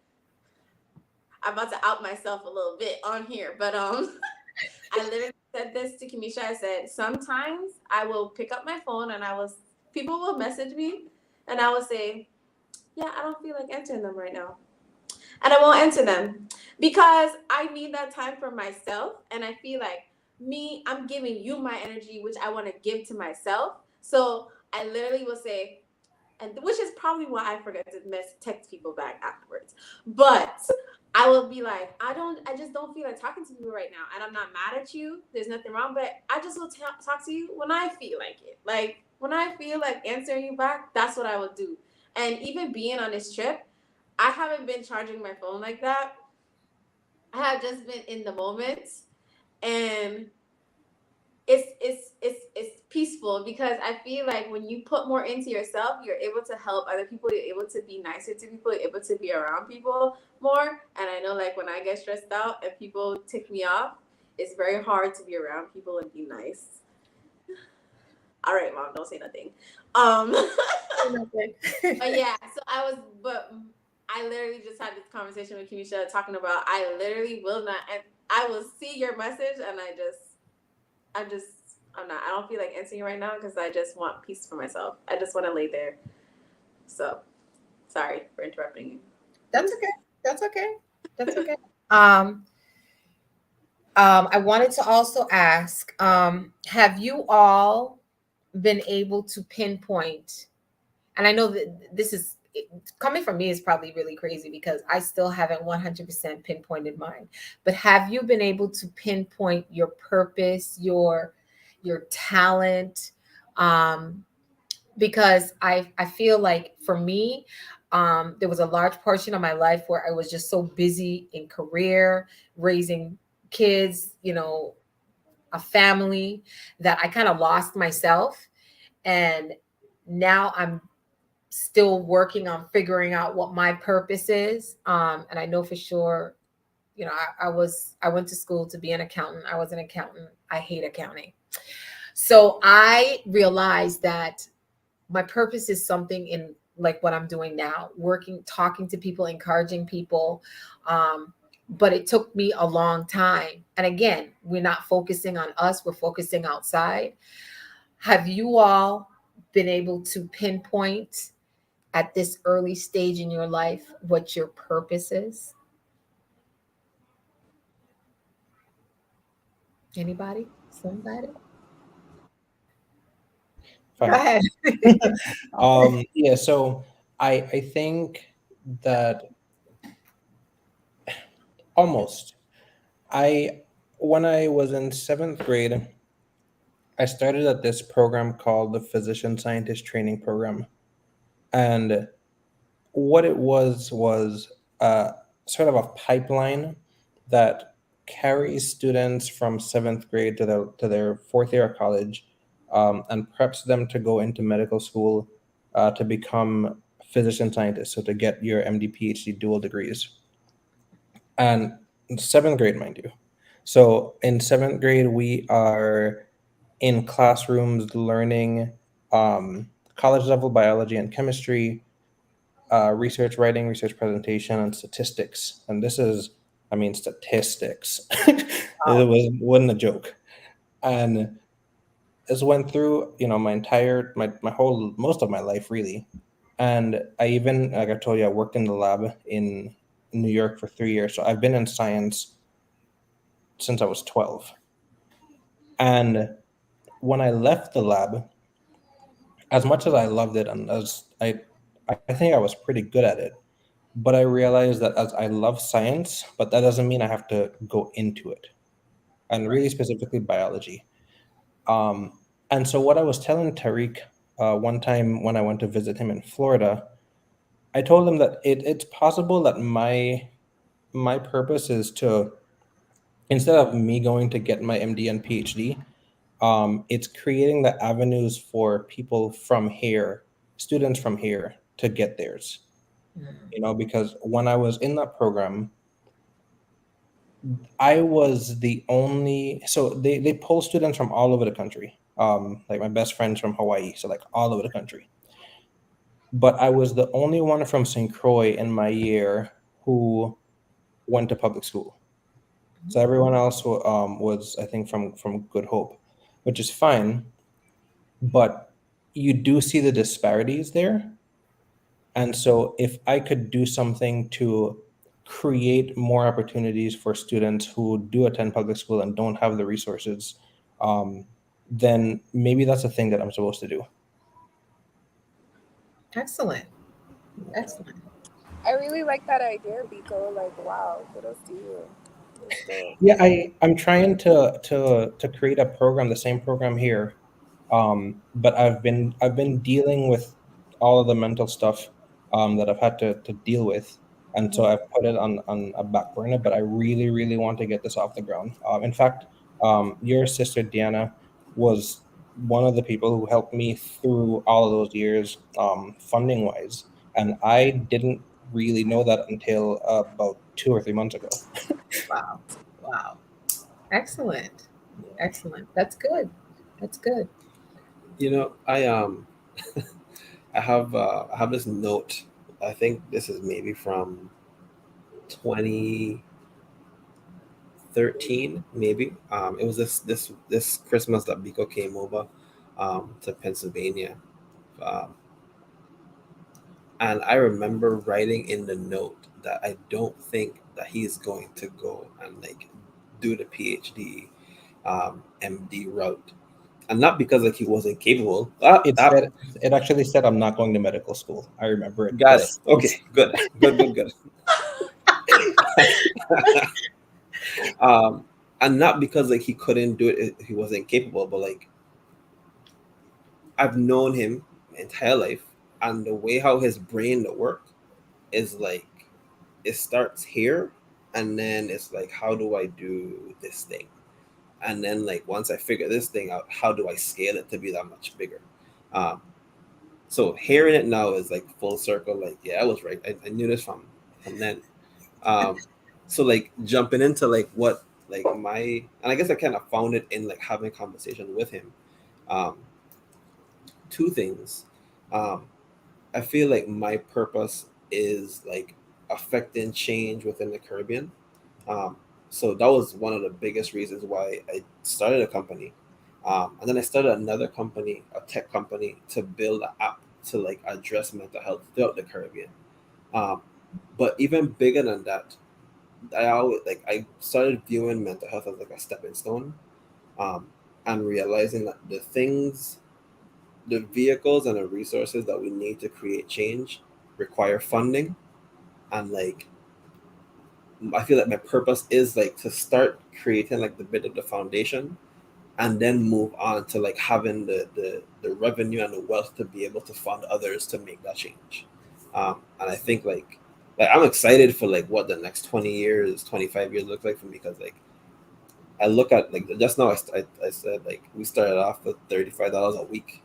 I'm about to out myself a little bit on here, but I literally said this to Kimisha. I said sometimes I will pick up my phone and people will message me, and I will say, yeah, I don't feel like answering them right now, and I won't answer them because I need that time for myself, and I feel like I'm giving you my energy, which I want to give to myself. So I literally will say, and which is probably why I forget to text people back afterwards. But I will be like, I just don't feel like talking to you right now, and I'm not mad at you. There's nothing wrong, but I just will talk to you when I feel like it. Like when I feel like answering you back, that's what I will do. And even being on this trip, I haven't been charging my phone like that. I have just been in the moment, and it's peaceful because I feel like when you put more into yourself, you're able to help other people. You're able to be nicer to people. You're able to be around people more. And I know, like when I get stressed out and people tick me off, it's very hard to be around people and be nice. All right, mom, don't say nothing. But yeah, so I literally just had this conversation with Keisha talking about I literally will not, and I will see your message, and I'm not. I don't feel like answering you right now because I just want peace for myself. I just want to lay there. So, sorry for interrupting you. That's okay. That's okay. That's okay. I wanted to also ask, have you all been able to pinpoint, and I know that this is coming from me is probably really crazy because I still haven't 100% pinpointed mine, but have you been able to pinpoint your purpose, your talent? Because I feel like for me, there was a large portion of my life where I was just so busy in career, raising kids, a family, that I kind of lost myself. And now I'm still working on figuring out what my purpose is. And I know for sure, I went to school to be an accountant. I was an accountant. I hate accounting. So I realized that my purpose is something in like what I'm doing now, working, talking to people, encouraging people. But it took me a long time. And again, we're not focusing on us, we're focusing outside. Have you all been able to pinpoint at this early stage in your life what your purpose is? Anybody? Somebody? Go Fine. ahead. Yeah, so I think that almost I when I was in seventh grade, I started at this program called the Physician Scientist Training Program. And what it was sort of a pipeline that carries students from seventh grade to their fourth year of college, and preps them to go into medical school, to become physician scientists, so to get your MD PhD dual degrees. And seventh grade, mind you. So in seventh grade, we are in classrooms learning college level biology and chemistry, research writing, research presentation, and statistics. And this is, I mean, statistics. Wasn't a joke. And this went through, my whole, most of my life, really. And I even, like I told you, I worked in the lab in New York for 3 years. So I've been in science since I was 12. And when I left the lab, as much as I loved it, and I think I was pretty good at it, but I realized that as I love science, but that doesn't mean I have to go into it, and really specifically biology. And so what I was telling Tariq, one time when I went to visit him in Florida, I told him that it's possible that my purpose is to, instead of me going to get my MD and PhD, it's creating the avenues for people from here, students from here, to get theirs. Because when I was in that program, I was the only, so they pull students from all over the country. Like my best friend's from Hawaii, so like all over the country. But I was the only one from St. Croix in my year who went to public school. So everyone else was, I think, from Good Hope, which is fine. But you do see the disparities there. And so if I could do something to create more opportunities for students who do attend public school and don't have the resources, then maybe that's a thing that I'm supposed to do. Excellent. Excellent. I really like that idea, Biko. Like, wow, kudos to you. That's dope. Yeah, I'm trying to create a program, the same program here, but I've been dealing with all of the mental stuff that I've had to deal with, and so I've put it on a back burner. But I really really want to get this off the ground. In fact, your sister Deanna was one of the people who helped me through all of those years, funding wise, and I didn't really know that until about 2 or 3 months ago. Wow. Wow. Excellent. Excellent. That's good. That's good. I I have this note. I think this is maybe from 2013, maybe. It was this Christmas that Biko came over to Pennsylvania. Um, and I remember writing in the note that I don't think that he's going to go and like do the PhD MD route. And not because like he wasn't capable. It said it actually said I'm not going to medical school. I remember it. Got it. Yes. Okay, good, good, good, good. um, and not because like he couldn't do it, he wasn't capable, but like I've known him my entire life, and the way how his brain work is like it starts here, and then it's like how do I do this thing, and then like once I figure this thing out, how do I scale it to be that much bigger? Um, so hearing it now is like full circle. Like yeah, I was right. I knew this from then. Um, so like jumping into like what like my and I guess I kind of found it in like having a conversation with him. Um, two things. Um, I feel like my purpose is like affecting change within the Caribbean. Um, so that was one of the biggest reasons why I started a company. And then I started another company, a tech company, to build an app to like address mental health throughout the Caribbean. Um, but even bigger than that, I started viewing mental health as like a stepping stone, um, and realizing that the vehicles and the resources that we need to create change require funding, and like I feel like my purpose is like to start creating like the bit of the foundation, and then move on to like having the revenue and the wealth to be able to fund others to make that change. And I think like I'm excited for like what the next 20 years, 25 years look like for me, because like I look at like just now I said like we started off with $35 a week,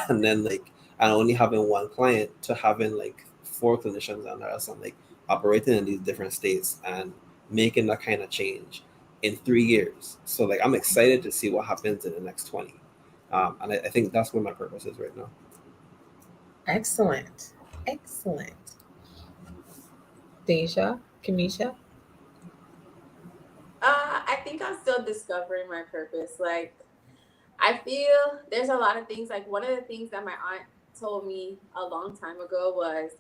and then like and only having one client to having like four clinicians under us and like operating in these different states and making that kind of change in 3 years. So like I'm excited to see what happens in the next 20. And I think that's what my purpose is right now. Excellent. Excellent. Deja, Kamisha. I think I'm still discovering my purpose. Like, I feel there's a lot of things. Like, one of the things that my aunt told me a long time ago was,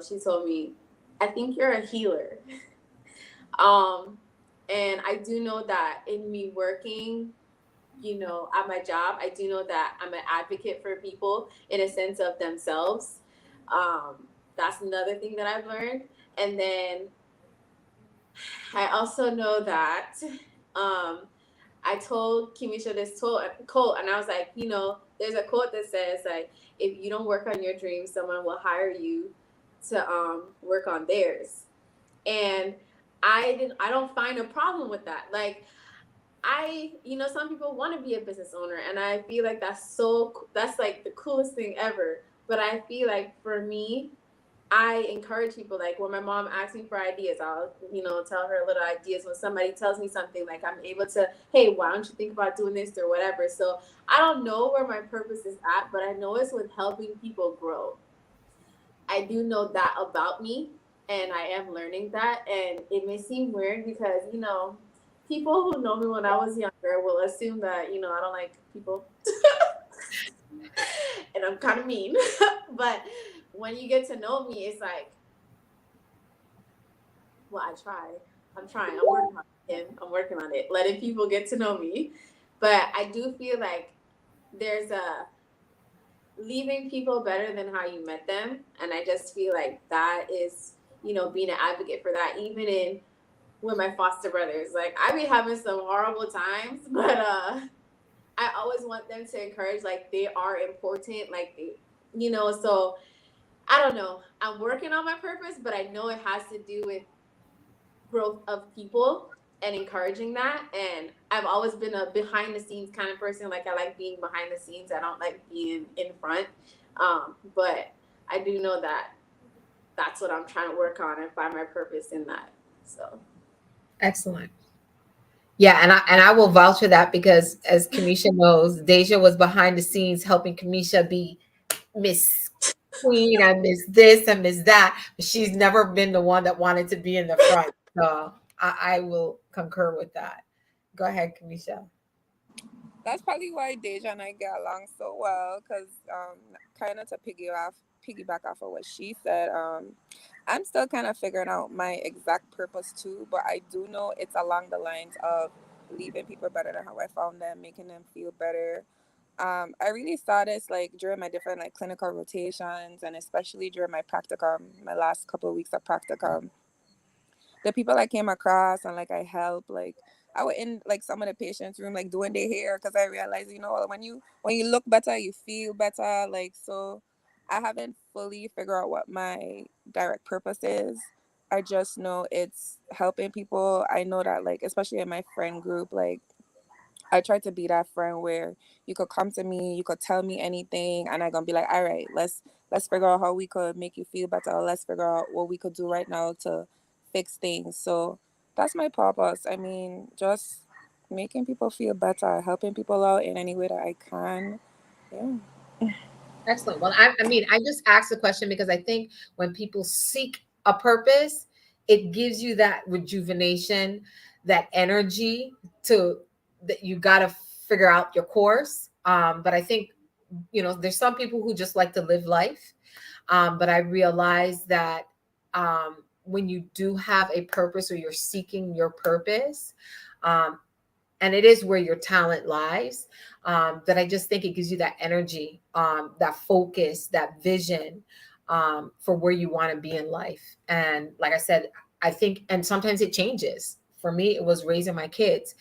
she told me, I think you're a healer. um, and I do know that in me working, at my job, I do know that I'm an advocate for people in a sense of themselves. That's another thing that I've learned. And then I also know that um, I told Kimisha this quote, and I was like, there's a quote that says like, if you don't work on your dreams, someone will hire you to work on theirs. And I don't find a problem with that. Like some people want to be a business owner, and I feel like that's like the coolest thing ever. But I feel like for me, I encourage people, like when my mom asks me for ideas, I'll, tell her little ideas. When somebody tells me something, like I'm able to, hey, why don't you think about doing this or whatever. So I don't know where my purpose is at, but I know it's with helping people grow. I do know that about me, and I am learning that. And it may seem weird because, people who know me when I was younger will assume that, I don't like people. And I'm kind of mean. But when you get to know me, it's like, well, I try. I'm trying. I'm working on it. I'm working on it. Letting people get to know me. But I do feel like there's a leaving people better than how you met them. And I just feel like that is, being an advocate for that, even in with my foster brothers. Like I be having some horrible times, but I always want them to encourage, like they are important, like so I don't know. I'm working on my purpose, but I know it has to do with growth of people and encouraging that. And I've always been a behind the scenes kind of person. Like I like being behind the scenes. I don't like being in front. But I do know that that's what I'm trying to work on and find my purpose in that. So Excellent. Yeah, and I will vouch for that because as Kamisha knows, Deja was behind the scenes helping Kamisha be Miss Queen. I miss this, I miss that. But she's never been the one that wanted to be in the front. So I will concur with that. Go ahead, Kamisha. That's probably why Deja and I get along so well. Cause kind of to piggyback off of what she said. I'm still kind of figuring out my exact purpose too, but I do know it's along the lines of leaving people better than how I found them, making them feel better. I really saw this like during my different like clinical rotations, and especially during my practicum, my last couple of weeks of practicum. The people I came across and like I helped, like I was in like some of the patients' room like doing their hair because I realized, when you look better, you feel better. Like so, I haven't fully figured out what my direct purpose is. I just know it's helping people. I know that like especially in my friend group, like I try to be that friend where you could come to me, you could tell me anything, and I'm gonna be like, all right, let's figure out how we could make you feel better. Or let's figure out what we could do right now to fix things. So that's my purpose. I mean, just making people feel better, helping people out in any way that I can. Yeah. Excellent. Well, I mean, I just asked the question because I think when people seek a purpose, it gives you that rejuvenation, that energy to that you got to figure out your course. But I think, there's some people who just like to live life. But I realize that when you do have a purpose or you're seeking your purpose, um, and it is where your talent lies, that I just think it gives you that energy, that focus, that vision, for where you want to be in life. And like I said, I think, and sometimes it changes. For me, it was raising my kids.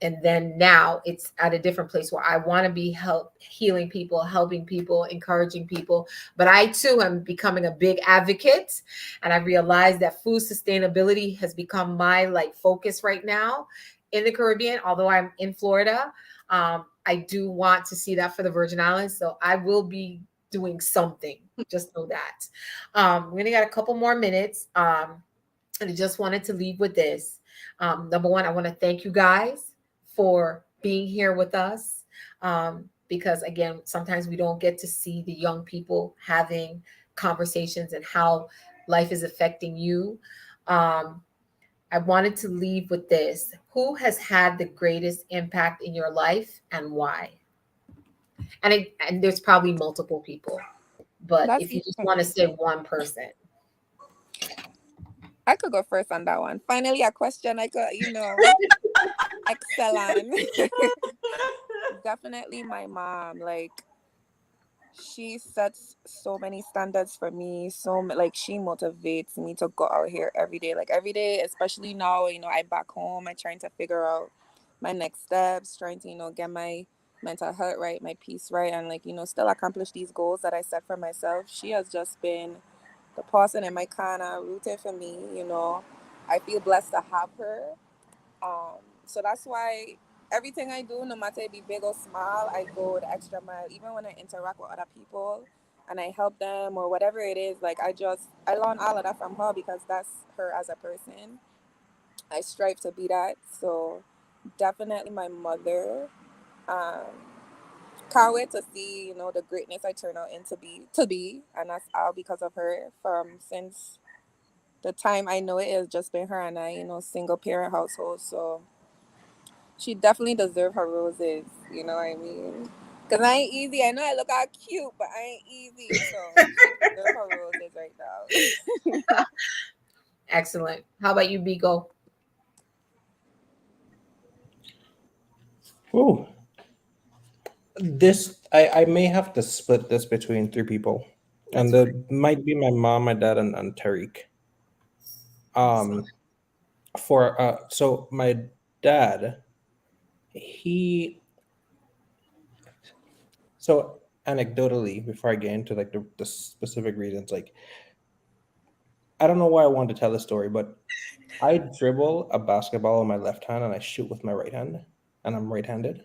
And then now it's at a different place where I want to be healing people, helping people, encouraging people. But I too am becoming a big advocate. And I realized that food sustainability has become my like focus right now in the Caribbean, although I'm in Florida. I do want to see that for the Virgin Islands. So I will be doing something. Just know that. We only got a couple more minutes. And I just wanted to leave with this. Number one, I want to thank you guys for being here with us. Because again, sometimes we don't get to see the young people having conversations and how life is affecting you. Um, I wanted to leave with this. Who has had the greatest impact in your life and why? And there's probably multiple people, but That's if you easy just for want to me. say one person. I could go first on that one. Finally, a question I could, excel on. Definitely my mom. Like, she sets so many standards for me. Like, she motivates me to go out here every day. Like, every day, especially now, I'm back home. I'm trying to figure out my next steps, trying to, get my mental health right, my peace right, and, like, still accomplish these goals that I set for myself. She has just been the person in my corner, rooting for me. I feel blessed to have her. So that's why everything I do, no matter it be big or small, I go the extra mile. Even when I interact with other people and I help them or whatever it is, like I learn all of that from her because that's her as a person. I strive to be that. So definitely my mother. Um, can't wait to see, the greatness I turn out to be, and that's all because of her. From since the time I know it has just been her and I, single parent household. So she definitely deserves her roses. You know what I mean? Cause I ain't easy. I know I look all cute, but I ain't easy. So she deserves her roses right now. Excellent. How about you, Bigo? Ooh, I may have to split this between three people, and That's that fine. might be my mom, my dad, and Tariq. Excellent. Um, so my dad, he so anecdotally, before I get into like the specific reasons, like I don't know why I wanted to tell this story, but I dribble a basketball with my left hand and I shoot with my right hand, and I'm right-handed.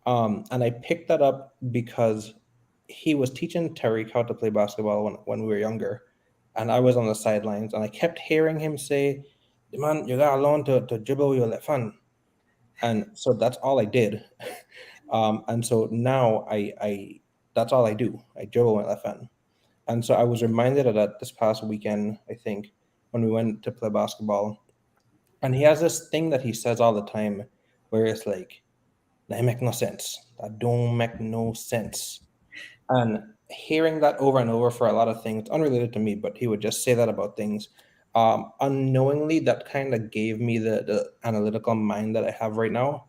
And I picked that up because he was teaching Tariq how to play basketball when we were younger, and I was on the sidelines, and I kept hearing him say, "Man, you gotta learn to dribble with your left hand." And so that's all I did. And so now I that's all I do. I dribble my left hand. And so I was reminded of that this past weekend, I think, when we went to play basketball. And he has this thing that he says all the time where it's like, that make no sense. That don't make no sense. And hearing that over and over for a lot of things, unrelated to me, but he would just say that about things. Unknowingly, that kind of gave me the analytical mind that I have right now,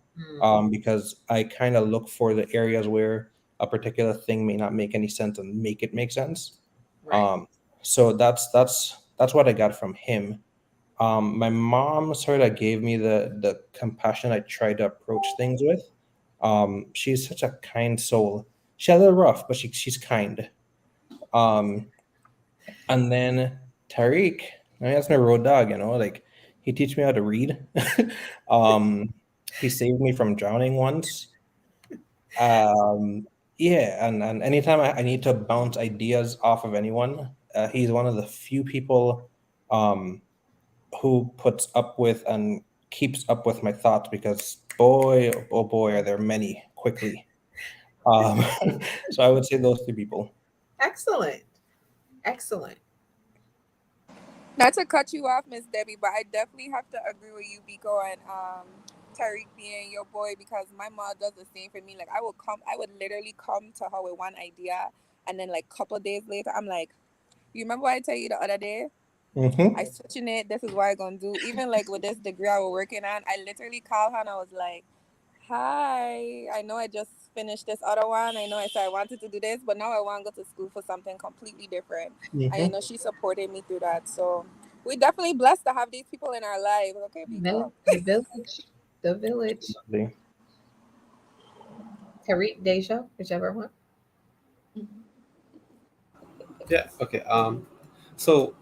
because I kind of look for the areas where a particular thing may not make any sense and make it make sense. Right. So that's what I got from him. My mom sort of gave me the compassion I try to approach things with. She's such a kind soul. She's a little rough, but she's kind. Um, and then Tariq, I mean, that's my road dog, like he teach me how to read. um, he saved me from drowning once. Um, yeah, and anytime I need to bounce ideas off of anyone, he's one of the few people um, who puts up with and keeps up with my thoughts, because boy, oh boy, are there many quickly. Um, so I would say those three people. Excellent. Excellent. Not to cut you off, Miss Debbie, but I definitely have to agree with you, Biko, and Tariq being your boy, because my mom does the same for me. Like I would literally come to her with one idea, and then like couple days later, I'm like, you remember what I tell you the other day? Mm-hmm. I switching it. This is what I gonna do. Even like with this degree I was working on, I literally called her and I was like, "Hi, I know I just finished this other one. I know I said I wanted to do this, but now I want to go to school for something completely different." And Mm-hmm. she supported me through that. So we definitely blessed to have these people in our lives. Okay, people. The village. The village. Tariq, Deja, whichever one. Yeah. Okay. So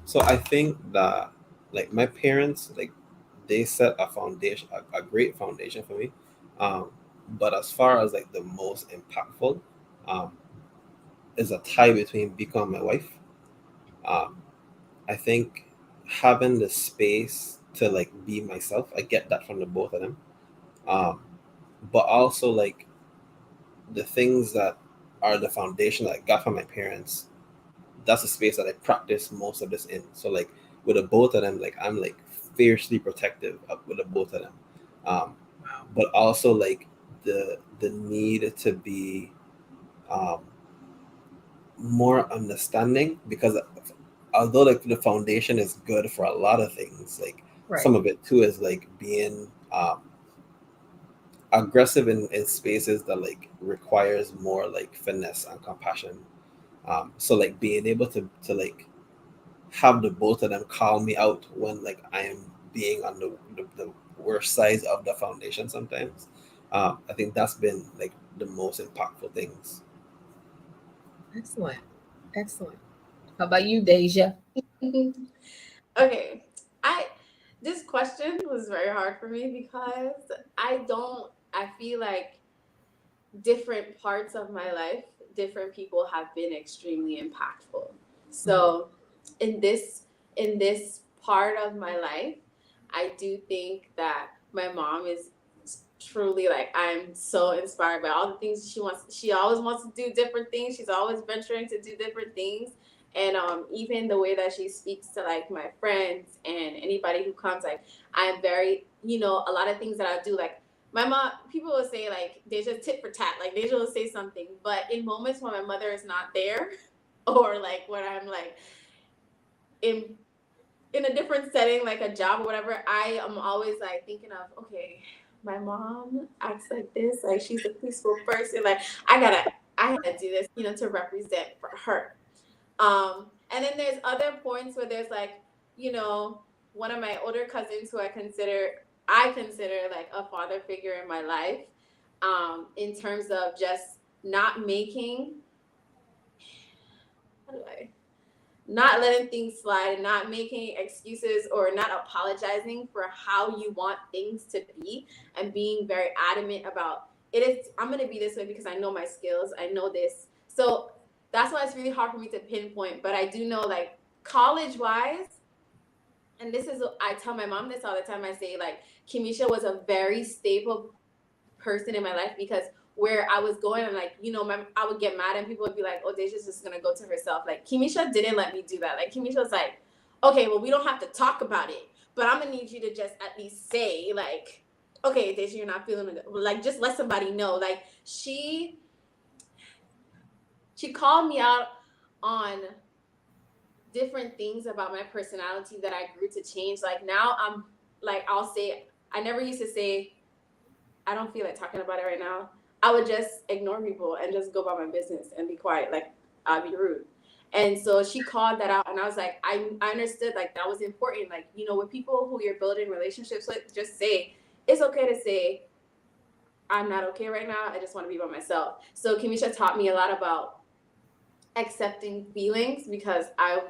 so I think that like my parents, like they set a foundation, a great foundation for me. Um, but as far as like the most impactful, um, is a tie between Biko and my wife. Um, I think having the space to like be myself, I get that from the both of them. Um, but also like the things that are the foundation that I got from my parents, that's the space that I practice most of this in. So like with the both of them, like I'm like fiercely protective with the both of them. Um, but also like the need to be um, more understanding, because although like the foundation is good for a lot of things, like Right. some of it too is like being aggressive in spaces that like requires more like finesse and compassion. So like being able to like have the both of them call me out when like I am being on the worst side of the foundation sometimes. I think that's been like the most impactful things. Excellent. Excellent. How about you, Deja? Okay, I this question was very hard for me because I feel like different parts of my life, different people have been extremely impactful. So in this part of my life, I do think that my mom is truly like, I'm so inspired by all the things she wants. She always wants to do different things. She's always venturing to do different things. And even the way that she speaks to like my friends and anybody who comes, like I'm very, a lot of things that I do, like my mom, people will say like they just tit for tat, like they will say something, but in moments when my mother is not there, or like when I'm like in a different setting, like a job or whatever, I am always like thinking of, okay, my mom acts like this, like she's a peaceful person, like I gotta do this, to represent for her. And then there's other points where there's like, one of my older cousins who I consider like a father figure in my life, in terms of just not making, how do I, not letting things slide and not making excuses or not apologizing for how you want things to be, and being very adamant about it is, I'm going to be this way because I know my skills, I know this. So that's why it's really hard for me to pinpoint, but I do know like college wise, and this is, I tell my mom this all the time. I say, like, Kimisha was a very stable person in my life, because where I was going, and like, you know, I would get mad and people would be like, oh, Deja's just gonna go to herself. Like, Kimisha didn't let me do that. Like, Kimisha was like, okay, well, we don't have to talk about it, but I'm gonna need you to just at least say, like, okay, Deja, you're not feeling it. Like, just let somebody know. Like, she called me out on different things about my personality that I grew to change. Like, now I'm like, I'll say, I never used to say, I don't feel like talking about it right now. I would just ignore people and just go about my business and be quiet. Like, I'd be rude. And so she called that out, and I was like, I understood, like, that was important. Like, you know, with people who you're building relationships with, just say, it's okay to say, I'm not okay right now. I just want to be by myself. So Kimisha taught me a lot about accepting feelings, because I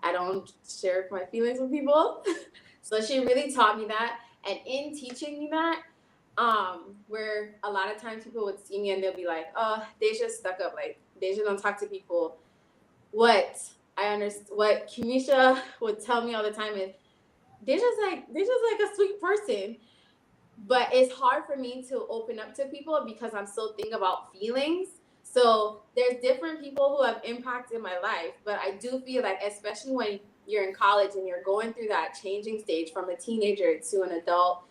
don't share my feelings with people. So she really taught me that. And in teaching me that, where a lot of times people would see me and they'll be like, oh, Deja's stuck up. Like, Deja don't talk to people. What Kimisha would tell me all the time is, Deja's like a sweet person. But it's hard for me to open up to people because I'm still thinking about feelings. So there's different people who have impacted my life, but I do feel like, especially when you're in college and you're going through that changing stage from a teenager to an adult,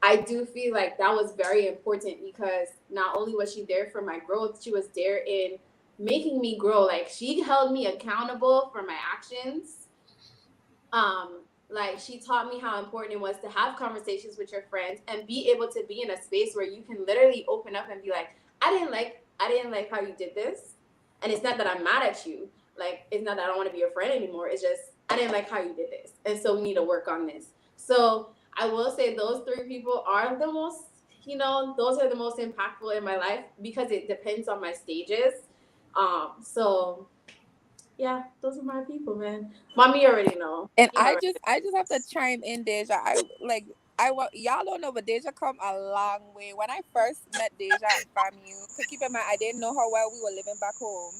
I do feel like that was very important, because not only was she there for my growth, she was there in making me grow. Like, she held me accountable for my actions. Like, she taught me how important it was to have conversations with your friends and be able to be in a space where you can literally open up and be like, I didn't like how you did this. And it's not that I'm mad at you. Like, it's not that I don't want to be your friend anymore. It's just, I didn't like how you did this. And so we need to work on this. So I will say those three people are the most, those are the most impactful in my life, because it depends on my stages. So yeah, those are my people, man. Mommy already know. And I just have to chime in, Deja. Y'all don't know, but Deja come a long way. When I first met Deja at FAMU, to keep in mind, I didn't know her well. We were living back home.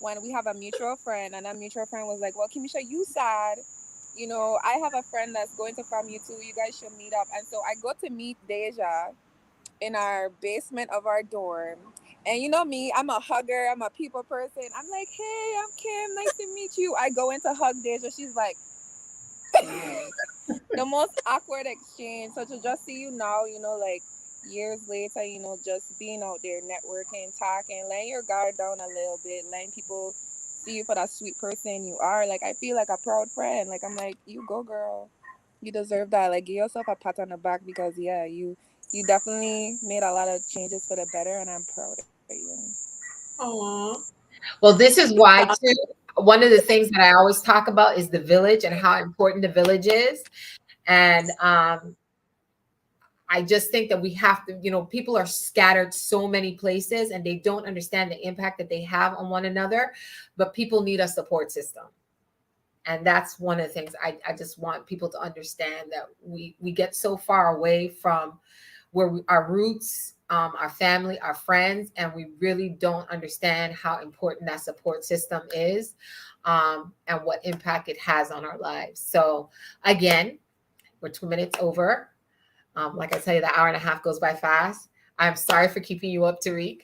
When we have a mutual friend, and that mutual friend was like, well, Kimisha, you sad. You know, I have a friend that's going to FAMU too. You guys should meet up. And so I go to meet Deja in our basement of our dorm. And you know me, I'm a hugger. I'm a people person. I'm like, hey, I'm Kim. Nice to meet you. I go in to hug Deja. She's like, the most awkward exchange. So to just see you now, like years later, just being out there networking, talking, laying your guard down a little bit, letting people see you for that sweet person you are. Like, I feel like a proud friend. Like, I'm like, you go, girl. You deserve that. Like, give yourself a pat on the back, because yeah, you definitely made a lot of changes for the better, and I'm proud of you. Oh, Well, this is why too. One of the things that I always talk about is the village and how important the village is. And I just think that we have to, people are scattered so many places and they don't understand the impact that they have on one another, but people need a support system. And that's one of the things I just want people to understand, that we get so far away from where our roots, our family, our friends, and we really don't understand how important that support system is, and what impact it has on our lives. So again, we're 2 minutes over. Like I tell you, the hour and a half goes by fast. I'm sorry for keeping you up, Tariq.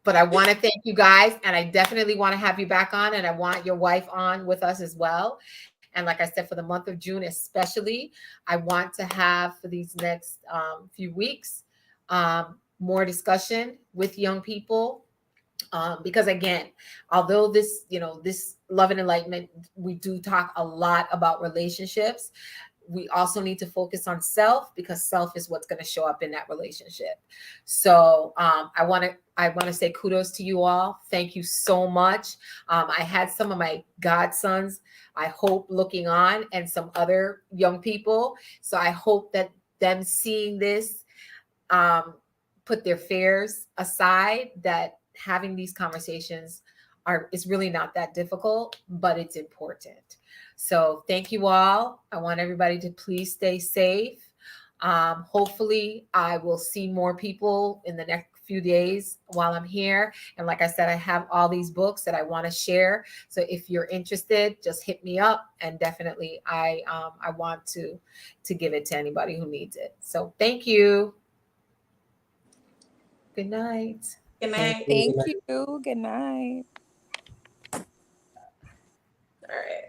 But I want to thank you guys, and I definitely want to have you back on, and I want your wife on with us as well. And like I said, for the month of June especially, I want to have, for these next few weeks, more discussion with young people. Because again, although this Love and Enlightenment, we do talk a lot about relationships, we also need to focus on self, because self is what's going to show up in that relationship. So I want to say kudos to you all. Thank you so much. I had some of my godsons, I hope, looking on, and some other young people. So I hope that them seeing this put their fears aside, that having these conversations is really not that difficult, but it's important. So thank you all. I want everybody to please stay safe. Hopefully I will see more people in the next few days while I'm here. And like I said, I have all these books that I want to share. So if you're interested, just hit me up, and definitely I want to give it to anybody who needs it. So thank you. Good night. Good night. Thank you. Good night. All right.